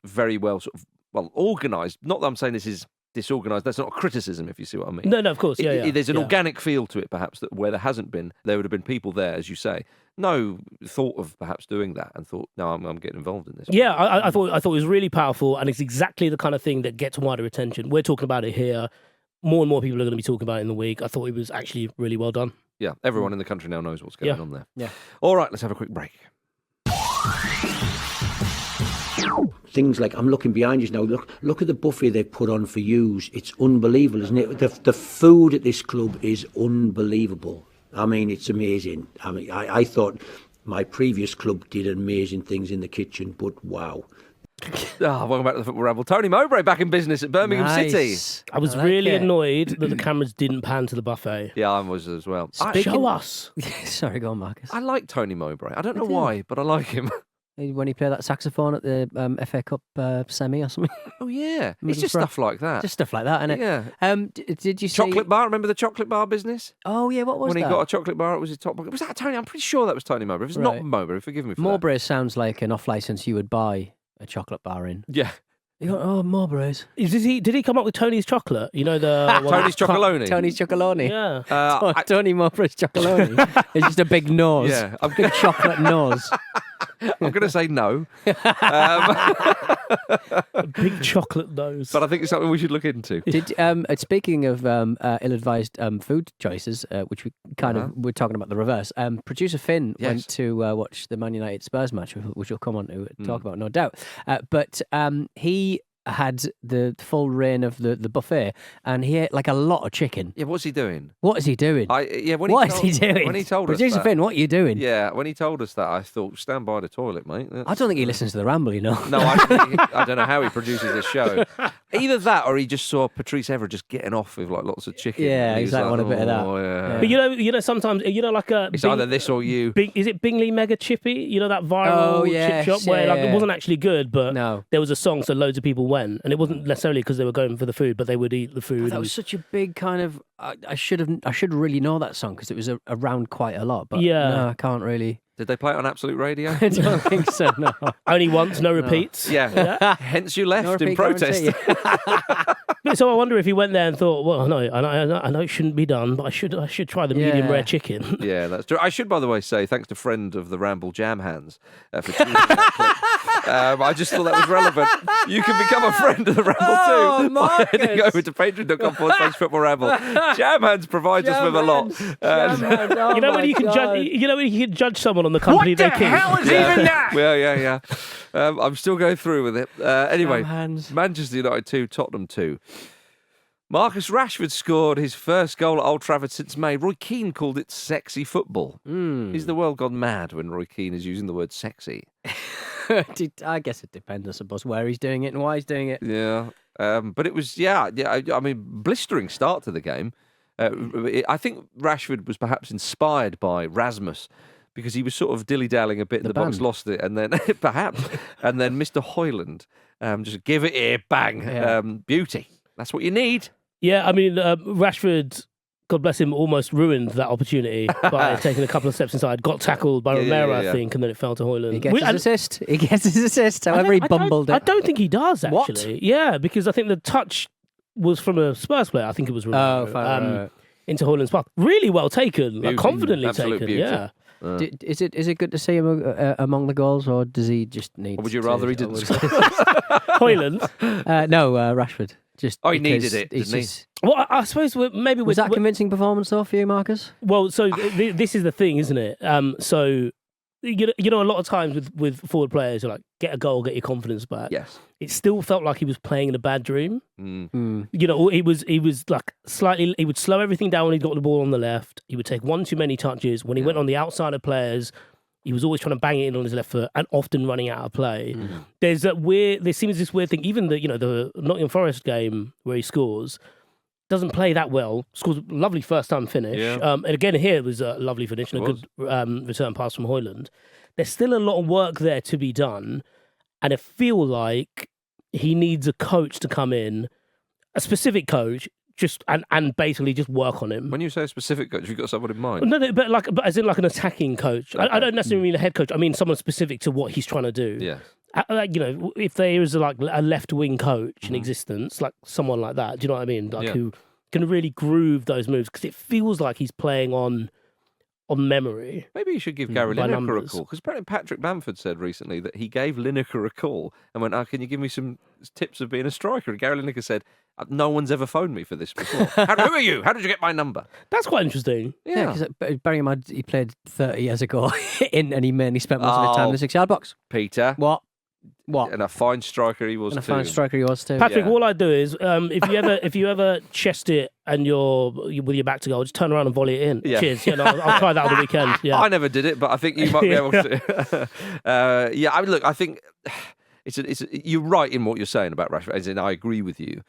very well organised. Not that I'm saying this is disorganised. That's not a criticism, if you see what I mean. No, of course. There's an organic feel to it, perhaps, that where there hasn't been, there would have been people there, as you say, no thought of perhaps doing that, and thought, no, I'm getting involved in this. Yeah, I thought it was really powerful, and it's exactly the kind of thing that gets wider attention. We're talking about it here. More and more people are going to be talking about it in the week. I thought it was actually really well done. Yeah, everyone in the country now knows what's going on there. Yeah. All right, let's have a quick break. Things like, I'm looking behind you now, look at the buffet they've put on for yous. It's unbelievable, isn't it? The food at this club is unbelievable. I mean, it's amazing. I mean, I thought my previous club did amazing things in the kitchen, but wow. Welcome back to the Football Ramble. Tony Mowbray back in business at Birmingham City. I was really annoyed that the cameras didn't pan to the buffet. Yeah, I was as well. Show us. Sorry, go on, Marcus. I like Tony Mowbray. I don't know why, but I like him. When he played that saxophone at the FA Cup semi or something. Oh, yeah. It's just stuff like that. Just stuff like that, isn't it? Yeah. Did you see... Chocolate bar? Remember the chocolate bar business? Oh, yeah, what was that? When he got a chocolate bar, it was his top pocket. Was that Tony? I'm pretty sure that was Tony Mowbray. If it's not Mowbray, forgive me for Mowbray sounds like an off-licence you would buy a chocolate bar in. Yeah. You go, Mowbray's. Did he come up with Tony's chocolate? You know the Tony's Chocolonely. Tony's Chocolonely. Yeah. Tony Mowbray's Chocolonely. It's just a big nose. Yeah. A big chocolate nose. I'm going to say no. A big chocolate nose. But I think it's something we should look into. Speaking of ill-advised food choices, which we kind of we're talking about the reverse. Producer Finn went to watch the Man United Spurs match, which we'll come on to talk about, no doubt. But he had the full reign of the buffet, and he ate like a lot of chicken. Yeah, what's he doing? What is he doing? What is he doing? When he told us Producer that, Finn, what are you doing? Yeah, when he told us that, I thought, stand by the toilet, mate. I don't think he listens to the Ramble, you know. No, I don't know how he produces this show. Either that, or he just saw Patrice Evra just getting off with like lots of chicken. Yeah, exactly. Want a bit of that. Yeah. But you know, sometimes like a. It's either this or you. Is it Bingley Mega Chippy? You know that viral chip shop where it wasn't actually good, but there was a song, so loads of people went, and it wasn't necessarily because they were going for the food, but they would eat the food. That was such a big kind of. I should really know that song because it was around quite a lot. But no, I can't really. Did they play it on Absolute Radio? I don't think so. No. Only once, no repeats. Yeah. Hence you left in protest. So I wonder if he went there and thought, well, no, I know it shouldn't be done, but I should try the medium rare chicken. Yeah, that's true. I should, by the way, say thanks to friend of the Ramble Jam Hands for choosing that clip. I just thought that was relevant. You can become a friend of the Ramble too by heading over to patreon.com/Football Ramble. Jam Hands provides us with a lot. You know when you can judge. You know when you can judge someone on the company they keep. What the hell is even that? Well, yeah. I'm still going through with it. Anyway, Manchester United 2, Tottenham 2. Marcus Rashford scored his first goal at Old Trafford since May. Roy Keane called it sexy football. Is the world gone mad when Roy Keane is using the word sexy? I guess it depends, I suppose, where he's doing it and why he's doing it. Yeah. But it was, I mean, blistering start to the game. I think Rashford was perhaps inspired by Rasmus because he was sort of dilly-dallying a bit in the box, lost it, and then perhaps, and then Mr. Højlund just give it here, bang, beauty. That's what you need. Yeah, I mean, Rashford, God bless him, almost ruined that opportunity by taking a couple of steps inside. Got tackled by Romero, I think, and then it fell to Højlund. He gets his assist. However, he bumbled it. I don't think he does, actually. What? Yeah, because I think the touch was from a Spurs player. I think it was Romero. Into Højlund's path. Really well taken. Like, confidently Absolute taken. beauty. Yeah. Is it good to see him among the goals, or does he just need? Or would you rather he didn't score? Højlund? No, Rashford. He needed it, didn't he? Well, I suppose maybe was that a convincing performance though for you, Marcus? Well, so this is the thing, isn't it? So you know, a lot of times with forward players, you're like, get a goal, get your confidence back. Yes. It still felt like he was playing in a bad dream. Mm. You know, he was like slightly. He would slow everything down when he got the ball on the left. He would take one too many touches. When he went on the outside of players, he was always trying to bang it in on his left foot and often running out of play. Mm. There seems this weird thing. Even the Nottingham Forest game where he scores. Doesn't play that well. Scores a lovely first-time finish. Yeah. And again, here it was a lovely finish and a good return pass from Højlund. There's still a lot of work there to be done. And I feel like he needs a coach to come in, a specific coach, and basically just work on him. When you say a specific coach, have you got someone in mind? No, but as in like an attacking coach. Okay. I don't necessarily mean a head coach. I mean someone specific to what he's trying to do. Yeah. If there is like a left wing coach in existence, like someone like that, do you know what I mean? Like who can really groove those moves because it feels like he's playing on memory. Maybe you should give Gary Lineker a call because apparently Patrick Bamford said recently that he gave Lineker a call and went, "Can you give me some tips of being a striker?" And Gary Lineker said, "No one's ever phoned me for this before. Who are you? How did you get my number?" That's quite interesting. Yeah, because bearing in mind he played 30 years ago and he mainly spent most of his time in the 6-yard box. Peter. What? And a fine striker he was too. Patrick, all I do is if you ever chest it and you're with your back to goal, just turn around and volley it in. Yeah. Cheers. I'll try that on the weekend. Yeah. I never did it, but I think you might be able to. I think you're right in what you're saying about Rashford, as in I agree with you.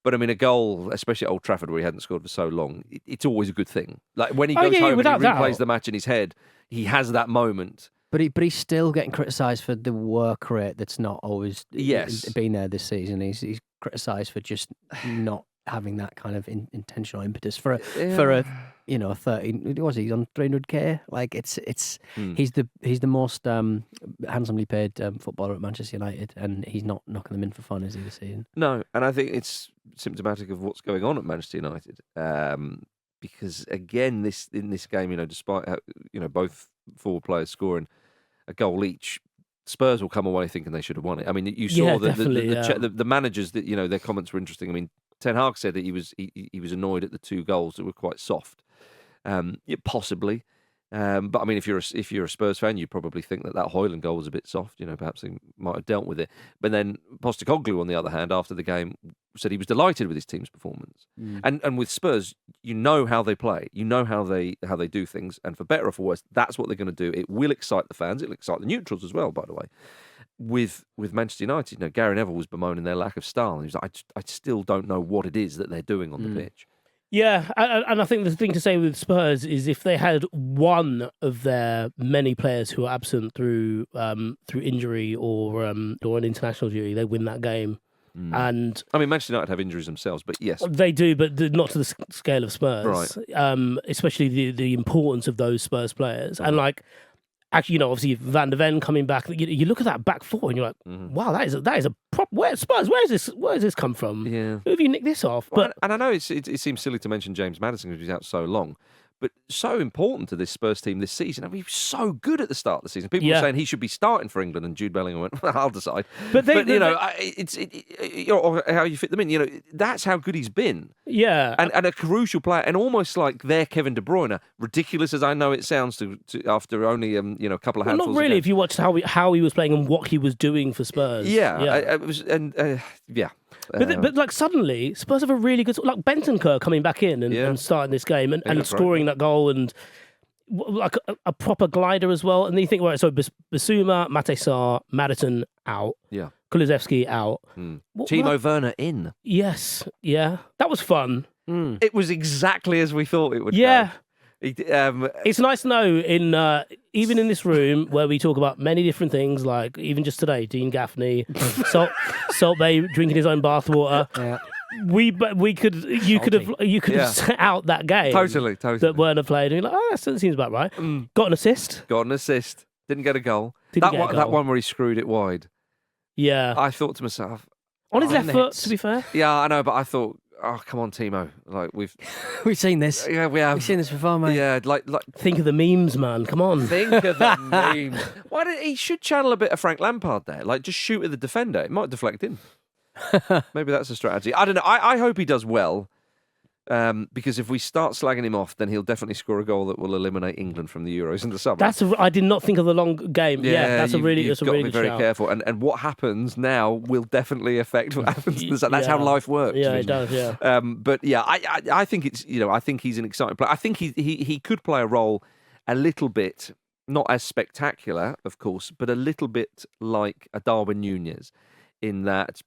But I mean, a goal, especially at Old Trafford where he hadn't scored for so long, it's always a good thing. Like when he goes home and he replays the match in his head, he has that moment. But he's still getting criticised for the work rate that's not always been there this season. He's criticised for just not having that kind of intentional impetus for a 30. Was he on 300k? Like he's the most handsomely paid footballer at Manchester United, and he's not knocking them in for fun, is he, this season? No, and I think it's symptomatic of what's going on at Manchester United. Because again, in this game, despite both forward players scoring a goal each, Spurs will come away thinking they should have won it. I mean, you saw the managers that their comments were interesting. I mean, Ten Hag said that he was annoyed at the 2 goals that were quite soft. Possibly, But I mean, if you're a Spurs fan, you probably think that Højlund goal was a bit soft. Perhaps he might have dealt with it. But then Postecoglou, on the other hand, after the game, said he was delighted with his team's performance. And with Spurs, you know how they play, you know how they do things, and for better or for worse, that's what they're going to do. It will excite the fans. It'll excite the neutrals as well, by the way. With Manchester United, Gary Neville was bemoaning their lack of style, and he was like, I still don't know what it is that they're doing on the pitch. Yeah, and I think the thing to say with Spurs is if they had one of their many players who are absent through injury or an international duty, they win that game. And I mean, Manchester United have injuries themselves, but yes, they do, but not to the scale of Spurs. Right. Especially the importance of those Spurs players, and actually, obviously Van der Ven coming back. You look at that back four, and you're like, wow, that is a prop. Where Spurs? Where has this come from? Yeah. Who have you nicked this off? Well, and I know it seems silly to mention James Maddison because he's out so long, but so important to this Spurs team this season. I mean, he was so good at the start of the season. People were saying he should be starting for England, and Jude Bellingham went, well, I'll decide. But how you fit them in. That's how good he's been. Yeah, and a crucial player, and almost like their Kevin De Bruyne. Ridiculous as I know it sounds to after only a couple of handfuls. Not really. If you watched how he was playing and what he was doing for Spurs. It was, yeah. But suddenly Spurs have a really good Bentancur coming back in and starting this game and scoring that goal and like a proper glider as well. And then you think, right, so Bissouma, Mate Sarr, Maddison out, Kulusevski out, Timo Werner in. Yes, yeah, that was fun. It was exactly as we thought it would. Yeah. Go. It's nice to know even in this room where we talk about many different things, like even just today, Dean Gaffney, Salt Bae drinking his own bathwater. Yeah. You could have set out that game totally that Werner played, and you're like, that seems about right. Got an assist. Didn't get a goal. That one where he screwed it wide. Yeah, I thought to myself, on his left foot. To be fair, yeah, I know, but I thought, oh, come on, Timo. Like we've seen this. Yeah, we have. We've seen this before, mate. Yeah, like think of the memes, man. Come on. Think of the memes. He should channel a bit of Frank Lampard there. Like just shoot at the defender. It might deflect him. Maybe that's a strategy. I don't know. I hope he does well. Because if we start slagging him off, then he'll definitely score a goal that will eliminate England from the Euros in the summer. I did not think of the long game. Yeah, that's a really good shout. You've got to be very careful. And what happens now will definitely affect what happens. That's how life works. Yeah, it does. Yeah. But yeah, I think it's I think he's an exciting player. I think he could play a role a little bit, not as spectacular, of course, but a little bit like a Darwin Núñez, in that.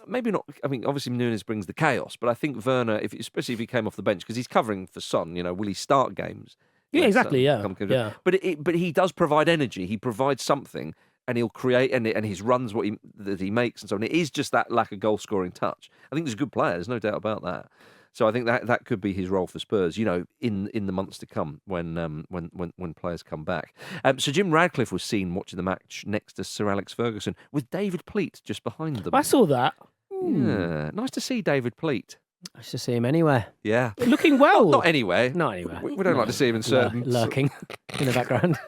Maybe not. I mean, obviously Núñez brings the chaos, but I think Werner, especially if he came off the bench, because he's covering for Son. Will he start games? Yeah, exactly. Yeah. But he does provide energy. He provides something, and he'll create, and his runs that he makes, and so on. It is just that lack of goal scoring touch. I think he's a good player. There's no doubt about that. So I think that could be his role for Spurs. In the months to come when players come back. So Jim Radcliffe was seen watching the match next to Sir Alex Ferguson with David Pleat just behind them. I saw that. Yeah, nice to see David Pleat. Nice to see him anywhere. Yeah, looking well. Not anywhere. Not anywhere. We don't like to see him in certain lurking in the background.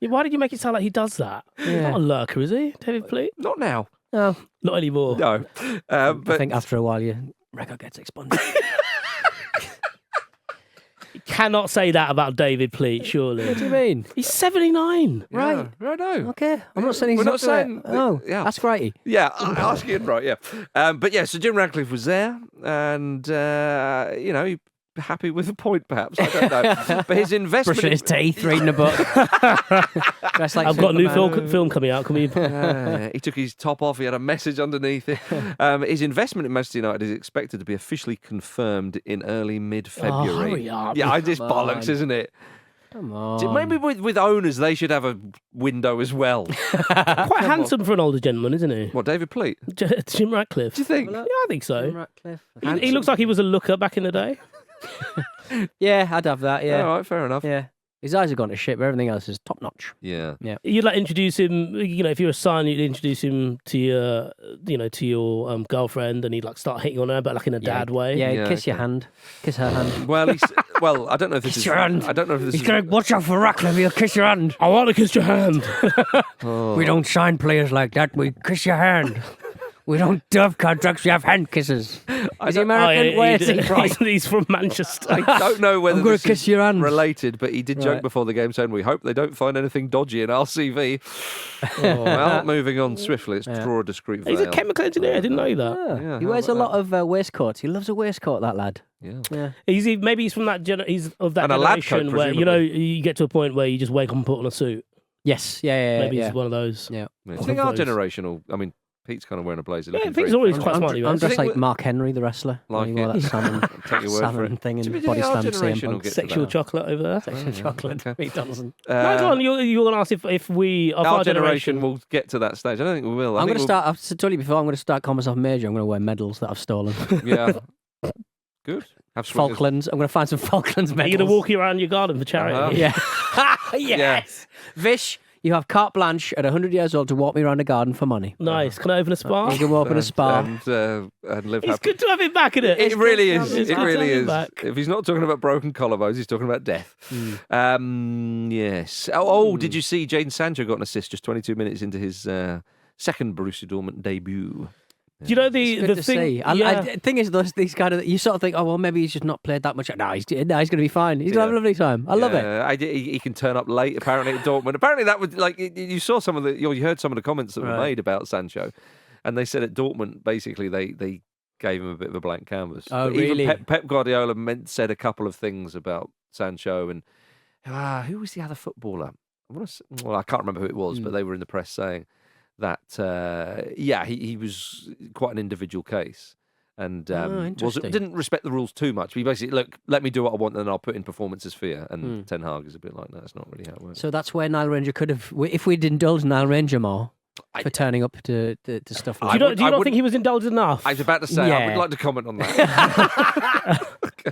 Yeah, why did you make it sound like he does that? Yeah. He's not a lurker, is he, David Pleat? Not now. No, not anymore. No, but I think after a while your record gets expunged. You cannot say that about David Pleat, surely. What do you mean? He's 79. Yeah, right. I know. Okay. I'm not saying he's not saying. Yeah. Ask Righty. Yeah, ask Ian, right, yeah. But yeah, so Jim Radcliffe was there, and he happy with a point, perhaps. I don't know. But his investment... Brushing his teeth, reading a book. I've got a new film coming out. Can we... he took his top off. He had a message underneath it. His investment in Manchester United is expected to be officially confirmed in early mid-February. Oh, hurry up. Yeah, just bollocks, isn't it? Come on. Maybe with owners, they should have a window as well. Quite handsome for an older gentleman, isn't he? What, David Pleat? Jim Radcliffe. Do you think? Yeah, I think so. Jim Radcliffe. He looks like he was a looker back in the day. Yeah, I'd have that, yeah. All right, fair enough. Yeah. His eyes have gone to shit, but everything else is top notch. Yeah. You'd introduce him, if you're a son, you'd introduce him to your girlfriend, and he'd start hitting on her, but in a dad way. Yeah, kiss your hand. Kiss her hand. Well, I don't know if this kiss your hand. I don't know if this He's going to watch out for Radcliffe, he'll kiss your hand. I want to kiss your hand. We don't sign players like that, we kiss your hand. We don't have contracts, we have hand kisses. Is he American? Where is he from? He's from Manchester. I don't know whether I'm gonna this kiss is your hand. related, but he did joke before the game saying, we hope they don't find anything dodgy in our CV. Well, moving on swiftly, let's draw a discreet veil. He's a chemical engineer, I didn't know that. Yeah. He wears a lot of waistcoats. He loves a waistcoat, that lad. Yeah. Maybe he's from that he's of that And a lab generation coat, where, you get to a point where you just wake up and put on a suit. Yes, yeah. Maybe he's one of those. Yeah. I think our generational, I mean, Pete's kind of wearing a blazer. Yeah, Pete's always quite smart. I'm just like Mark Henry, the wrestler. Like wore that salmon, take your word for it. thing Do and you body think our slam generation will CM get to Sexual that? chocolate over there. Sexual chocolate. Pete Donaldson. Michael, you're going to ask if we, of our generation will get to that stage. I don't think we will. I'm going to start, I've told you before, I'm going to start calling myself Major. I'm going to wear medals that I've stolen. Yeah. Good. Have swingers. Falklands. I'm going to find some Falklands medals. Are you going to walk around your garden for charity? Yeah. Yes. Vish, you have carte blanche at 100 years old to walk me around a garden for money. Nice. Can I open a spa? You can open a spa. And live It's happy. good to have him back, isn't it? It really is. It's It good to really have him is. back. If he's not talking about broken collarbones, he's talking about death. Yes. Did you see Jadon Sancho got an assist just 22 minutes into his second Borussia Dortmund debut? Do you know Good the to thing? see. Thing is, these kind of, you sort of think, oh, well, maybe he's just not played that much. No, he's going to be fine. He's going to have a lovely time. I love it. He can turn up late, apparently, at Dortmund. Apparently, that was like, you saw some of you heard some of the comments that were made about Sancho. And they said at Dortmund, basically, they gave him a bit of a blank canvas. Oh, but really? Even Pep Guardiola said a couple of things about Sancho. And who was the other footballer? I can't remember who it was, but they were in the press saying that, he was quite an individual case. And didn't respect the rules too much. He basically, look, let me do what I want, and then I'll put in performances for you. And Ten Hag is a bit like, no, that's not really how it works. So that's where Nile Ranger could have, if we'd indulged Nile Ranger more for turning up to stuff. Do you not think he was indulged enough? I was about to say, I would like to comment on that.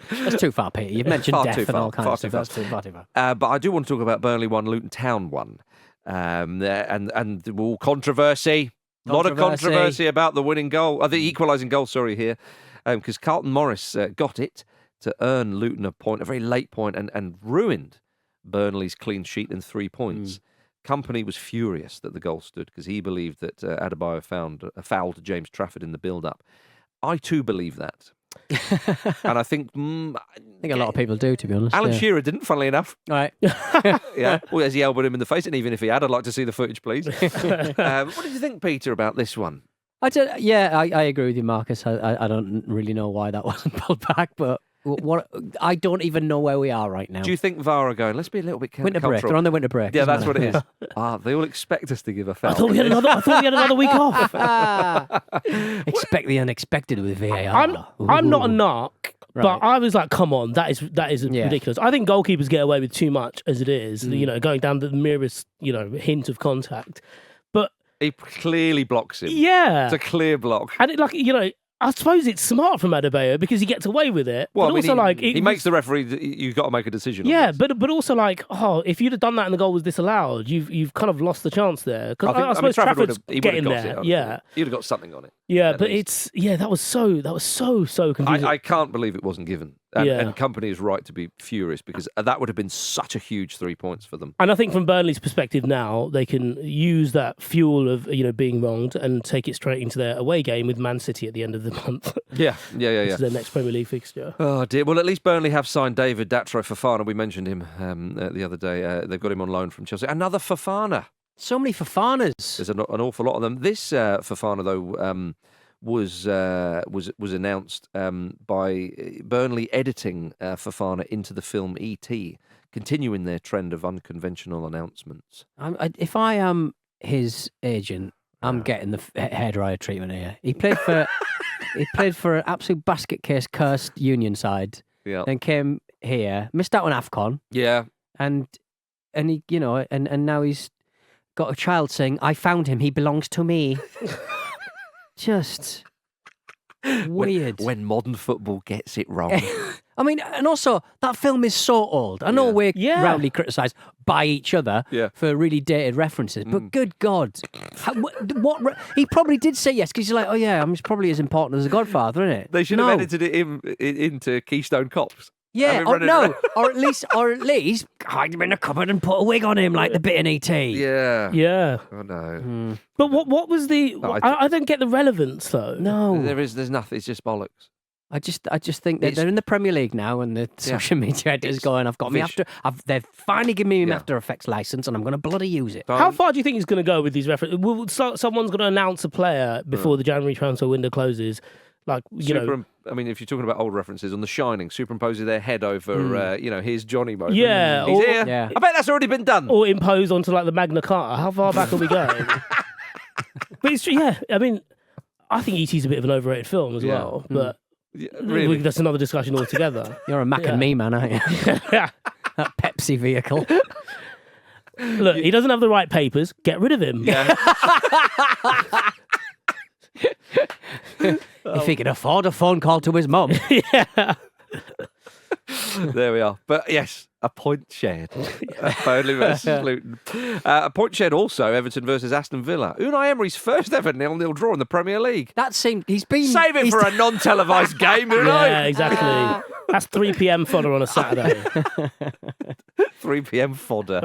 That's too far, Peter. You've mentioned Far death too and far, all kinds far of too stuff. far. That's too far. But I do want to talk about Burnley 1, Luton Town 1. And all controversy. A lot of controversy about the winning goal, the equalising goal, here, because Carlton Morris got it to earn Luton a very late point, and ruined Burnley's clean sheet and 3 points. Company was furious that the goal stood because he believed that Adebayo fouled James Trafford in the build-up. I too believe that. And I think a lot of people do, to be honest. Alan Shearer didn't, funnily enough. Right. Yeah. Well, as he elbowed him in the face, and even if he had, I'd like to see the footage, please. What did you think, Peter, about this one? I agree with you, Marcus. I don't really know why that wasn't pulled back, but I don't even know where we are right now. Do you think VAR are going, let's be a little bit winter break? They're on the winter break. Yeah, that's what it is. They all expect us to give a foul. I thought we had another week off. Expect the unexpected with VAR. I'm not a narc, Right. but I was like, come on, that is ridiculous. I think goalkeepers get away with too much as it is, going down the merest, hint of contact. But he clearly blocks him. Yeah. It's a clear block. And I suppose it's smart from Adebayo because he gets away with it. Well, but also, he makes the referee. You've got to make a decision. Yeah, on this. but also if you'd have done that and the goal was disallowed, you've kind of lost the chance there. Because I suppose Trafford's getting there. Yeah, he'd have got something on it. Yeah, but that was so confusing. I can't believe it wasn't given. And Company is right to be furious because that would have been such a huge 3 points for them. And I think from Burnley's perspective now, they can use that fuel of being wronged and take it straight into their away game with Man City at the end of the month. Yeah. This is their next Premier League fixture. Oh dear. Well, at least Burnley have signed David Datro Fofana. We mentioned him the other day. They've got him on loan from Chelsea. Another Fofana. So many Fofanas. There's an awful lot of them. This Fofana though. Was announced by Burnley editing Fofana into the film E.T., continuing their trend of unconventional announcements. If I am his agent, I'm getting the hairdryer treatment here. He played for an absolute basket case cursed Union side. Yeah. Then came here, missed out on AFCON. Yeah. And he and now he's got a child saying, "I found him. He belongs to me." Just weird. When modern football gets it wrong. I mean, and also, that film is so old. I know we're roundly criticised by each other for really dated references, but good God. He probably did say yes, because he's like, I'm probably as important as The Godfather, isn't it? They should have edited it into Keystone Cops. Yeah, or at least hide him in a cupboard and put a wig on him like the bit in ET. Yeah. Yeah. Oh no. But what was the? No, I don't get the relevance though. No, There's nothing. It's just bollocks. I just think that they're in the Premier League now, and the social media editors going, "I've got me Vish. they've finally given me my After Effects license, and I'm going to bloody use it." How far do you think he's going to go with these references? Someone's going to announce a player before the January transfer window closes. Like, I mean, if you're talking about old references, on The Shining, superimposes their head over, here's Johnny moment. Yeah, He's here. Yeah. I bet that's already been done. Or impose onto like the Magna Carta. How far back are we going? But it's true, yeah. I mean, I think E.T.'s a bit of an overrated film as well, but really? that's another discussion altogether. You're a Mac and me man, aren't you? Yeah. That Pepsi vehicle. Look, he doesn't have the right papers. Get rid of him. Yeah. If he can afford a phone call to his mum. Yeah. There we are. But yes, a point shared. Burnley versus Luton. A point shared also, Everton versus Aston Villa. Unai Emery's first ever 0-0 draw in the Premier League. That seemed he's been Save it for a non-televised game, Unai. Yeah, exactly. That's 3 p.m. fodder on a Saturday. 3 p.m. fodder.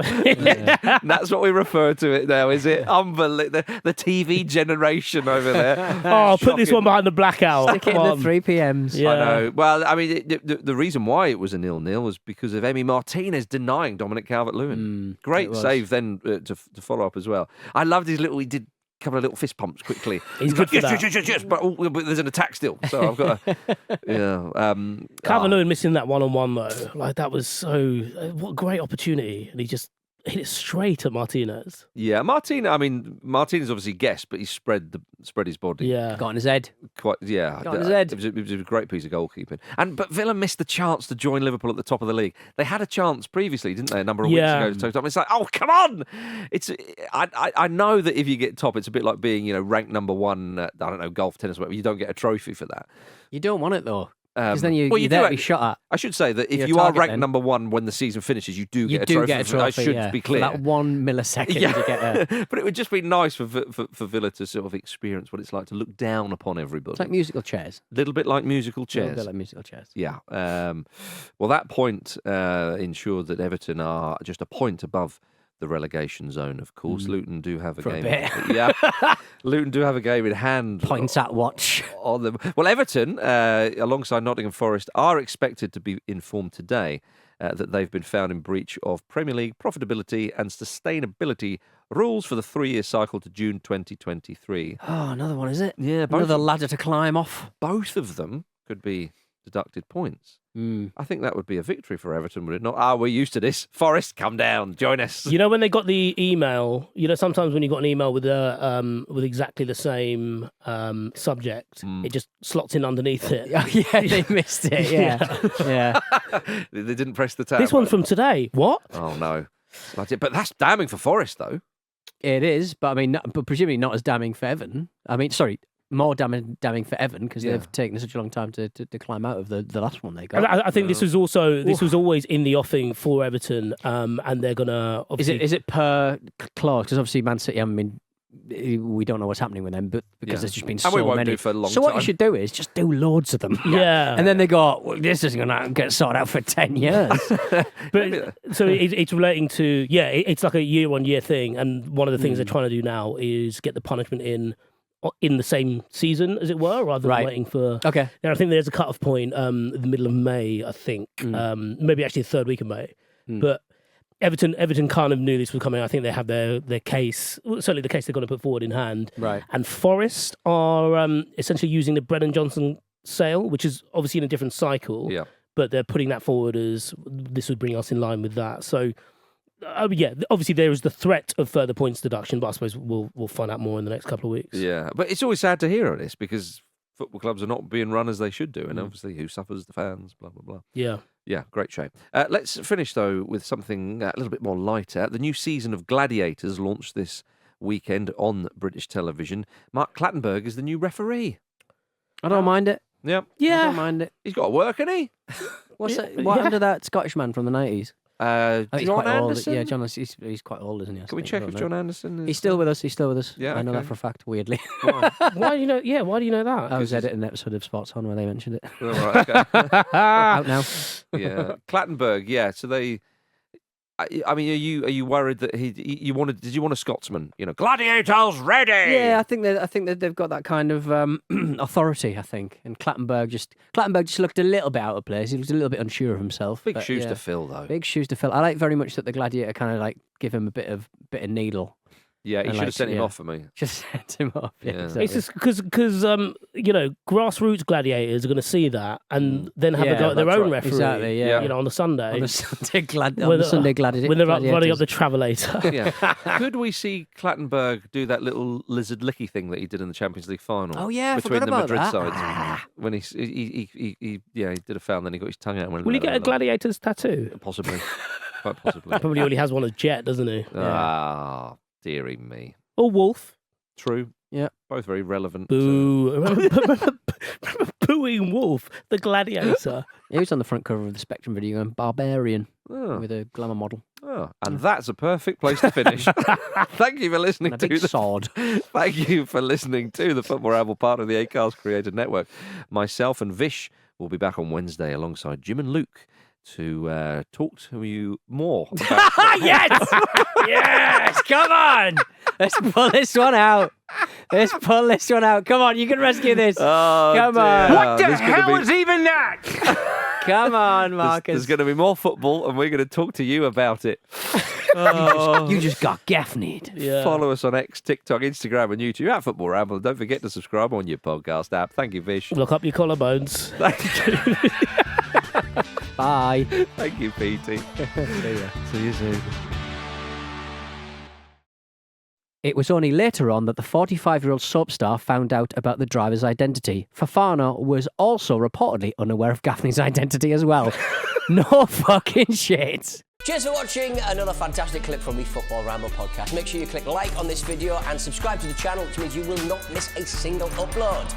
That's what we refer to it now, is it? Unbelievable. The TV generation over there. Oh, put this one behind the blackout. Stick it in the 3 p.m s. Yeah. I know. Well, I mean, the reason why it was a 0-0 was because of Emi Martinez denying Dominic Calvert-Lewin. Great save then to follow up as well. I loved his little. He did a couple of little fist pumps quickly. He's good for that. Yes, but there's an attack still, so I've got to. Calvert-Lewin missing that one-on-one though, like that was what a great opportunity, and he just hit it straight at Martinez. Yeah, Martinez obviously guessed, but he spread his body. Yeah, Got on his head. Got on his head. It was a great piece of goalkeeping. But Villa missed the chance to join Liverpool at the top of the league. They had a chance previously, didn't they? A number of weeks ago. To top. It's like, oh come on! I know that if you get top, it's a bit like being ranked number one. At, I don't know, golf, tennis, whatever. You don't get a trophy for that. You don't want it though. Because then you're there to be shot at. I should say that if you are ranked number one when the season finishes, you do get a trophy. I should be clear. For that 1 millisecond you get But it would just be nice for Villa to sort of experience what it's like to look down upon everybody. It's like musical chairs. A little bit like musical chairs. A little bit like musical chairs. Yeah. Well, that point ensured that Everton are just a point above the relegation zone, of course. Luton do have a game. Yeah, Luton do have a game in hand. Points at watch. On them. Well, Everton, alongside Nottingham Forest, are expected to be informed today that they've been found in breach of Premier League profitability and sustainability rules for the 3-year cycle to June 2023. Oh, another one, is it? Yeah, another ladder to climb off. Both of them could be deducted points. I think that would be a victory for Everton, would it not? We're used to this. Forest, come down, join us. When they got the email, sometimes when you got an email with exactly the same subject, it just slots in underneath it. Yeah, they missed it. Yeah. They didn't press the tab. This one's from today. What? Oh no, but that's damning for Forest, though. It is, but but presumably not as damning for Everton. More damning for Everton because they've taken such a long time to climb out of the last one they got. I think this was always in the offing for Everton, and they're gonna. Is it per clause? Because obviously Man City, we don't know what's happening with them, but because there's just been so we won't many. Do for a long so what time. you should do is just do loads of them. Yeah, and then they go, well, this isn't going to get sorted out for 10 years. But so it's relating to it's like a year-on-year thing, and one of the things they're trying to do now is get the punishment in the same season, as it were, rather than waiting for. Okay. And I think there's a cut-off point in the middle of May, I think. Maybe actually the third week of May. But Everton kind of knew this was coming. I think they have their case, certainly the case they're going to put forward in hand. Right. And Forest are essentially using the Brennan Johnson sale, which is obviously in a different cycle. Yeah. But they're putting that forward as this would bring us in line with that. So. Obviously there is the threat of further points deduction, but I suppose we'll find out more in the next couple of weeks. Yeah, but it's always sad to hear of this because football clubs are not being run as they should do, and obviously who suffers? The fans, blah, blah, blah. Yeah, great shame. Let's finish, though, with something a little bit more lighter. The new season of Gladiators launched this weekend on British television. Mark Clattenburg is the new referee. I don't mind it. Yeah. I don't mind it. He's got to work, hasn't he? What happened to that Scottish man from the 90s? He's John Anderson? Old. Yeah, John. He's quite old, isn't he? Can we check if John Anderson is... He's still with us. Yeah, I know that for a fact, weirdly. Why do you know? Yeah, why do you know that? I was editing an episode of Sports On where they mentioned it. All right, okay. Out now. Yeah, Clattenburg. Yeah, so they. I mean, are you worried that did you want a Scotsman? Gladiators ready. Yeah, I think that they've got that kind of authority. I think, and Clattenburg just looked a little bit out of place. He looked a little bit unsure of himself. Big shoes to fill, though. Big shoes to fill. I like very much that the Gladiator kind of like give him a bit of needle. Yeah, he should have sent him off for me. Just sent him off. Yeah, exactly. It's just because grassroots gladiators are going to see that and then have a go at their own referee. Exactly. Yeah. On the Sunday. On the Sunday gladiator. When they're running up the travelator. Yeah. Could we see Clattenburg do that little lizard licky thing that he did in the Champions League final? Oh yeah, between the Madrid sides that. when he did a foul and then he got his tongue out. Will he get a gladiator's tattoo? Possibly, quite possibly. Probably already has one as Jet, doesn't he? Ah. Dearie me. Or Wolf. True. Yeah. Both very relevant. Boo. Remember booing Wolf, the gladiator. He was on the front cover of the Spectrum video going Barbarian with a glamour model. Oh, and that's a perfect place to finish. Thank you for listening to the sod. Thank you for listening to the Football Ramble, part of the Acast Created Network. Myself and Vish will be back on Wednesday alongside Jim and Luke to talk to you more about Yes! Yes! Come on! Let's pull this one out. Come on, you can rescue this. Oh, Come dear. on. What the hell is even that? Come on, Marcus. There's going to be more football, and we're going to talk to you about it. You just got gaffneyed. Yeah. Follow us on X, TikTok, Instagram, and YouTube at Football Ramble. Don't forget to subscribe on your podcast app. Thank you, Vish. Look up your collarbones. Thank you. Bye. Thank you, PT. See ya. See you soon. It was only later on that the 45-year-old soap star found out about the driver's identity. Fofana was also reportedly unaware of Gaffney's identity as well. No fucking shit. Cheers for watching another fantastic clip from the Football Ramble podcast. Make sure you click like on this video and subscribe to the channel, which means you will not miss a single upload.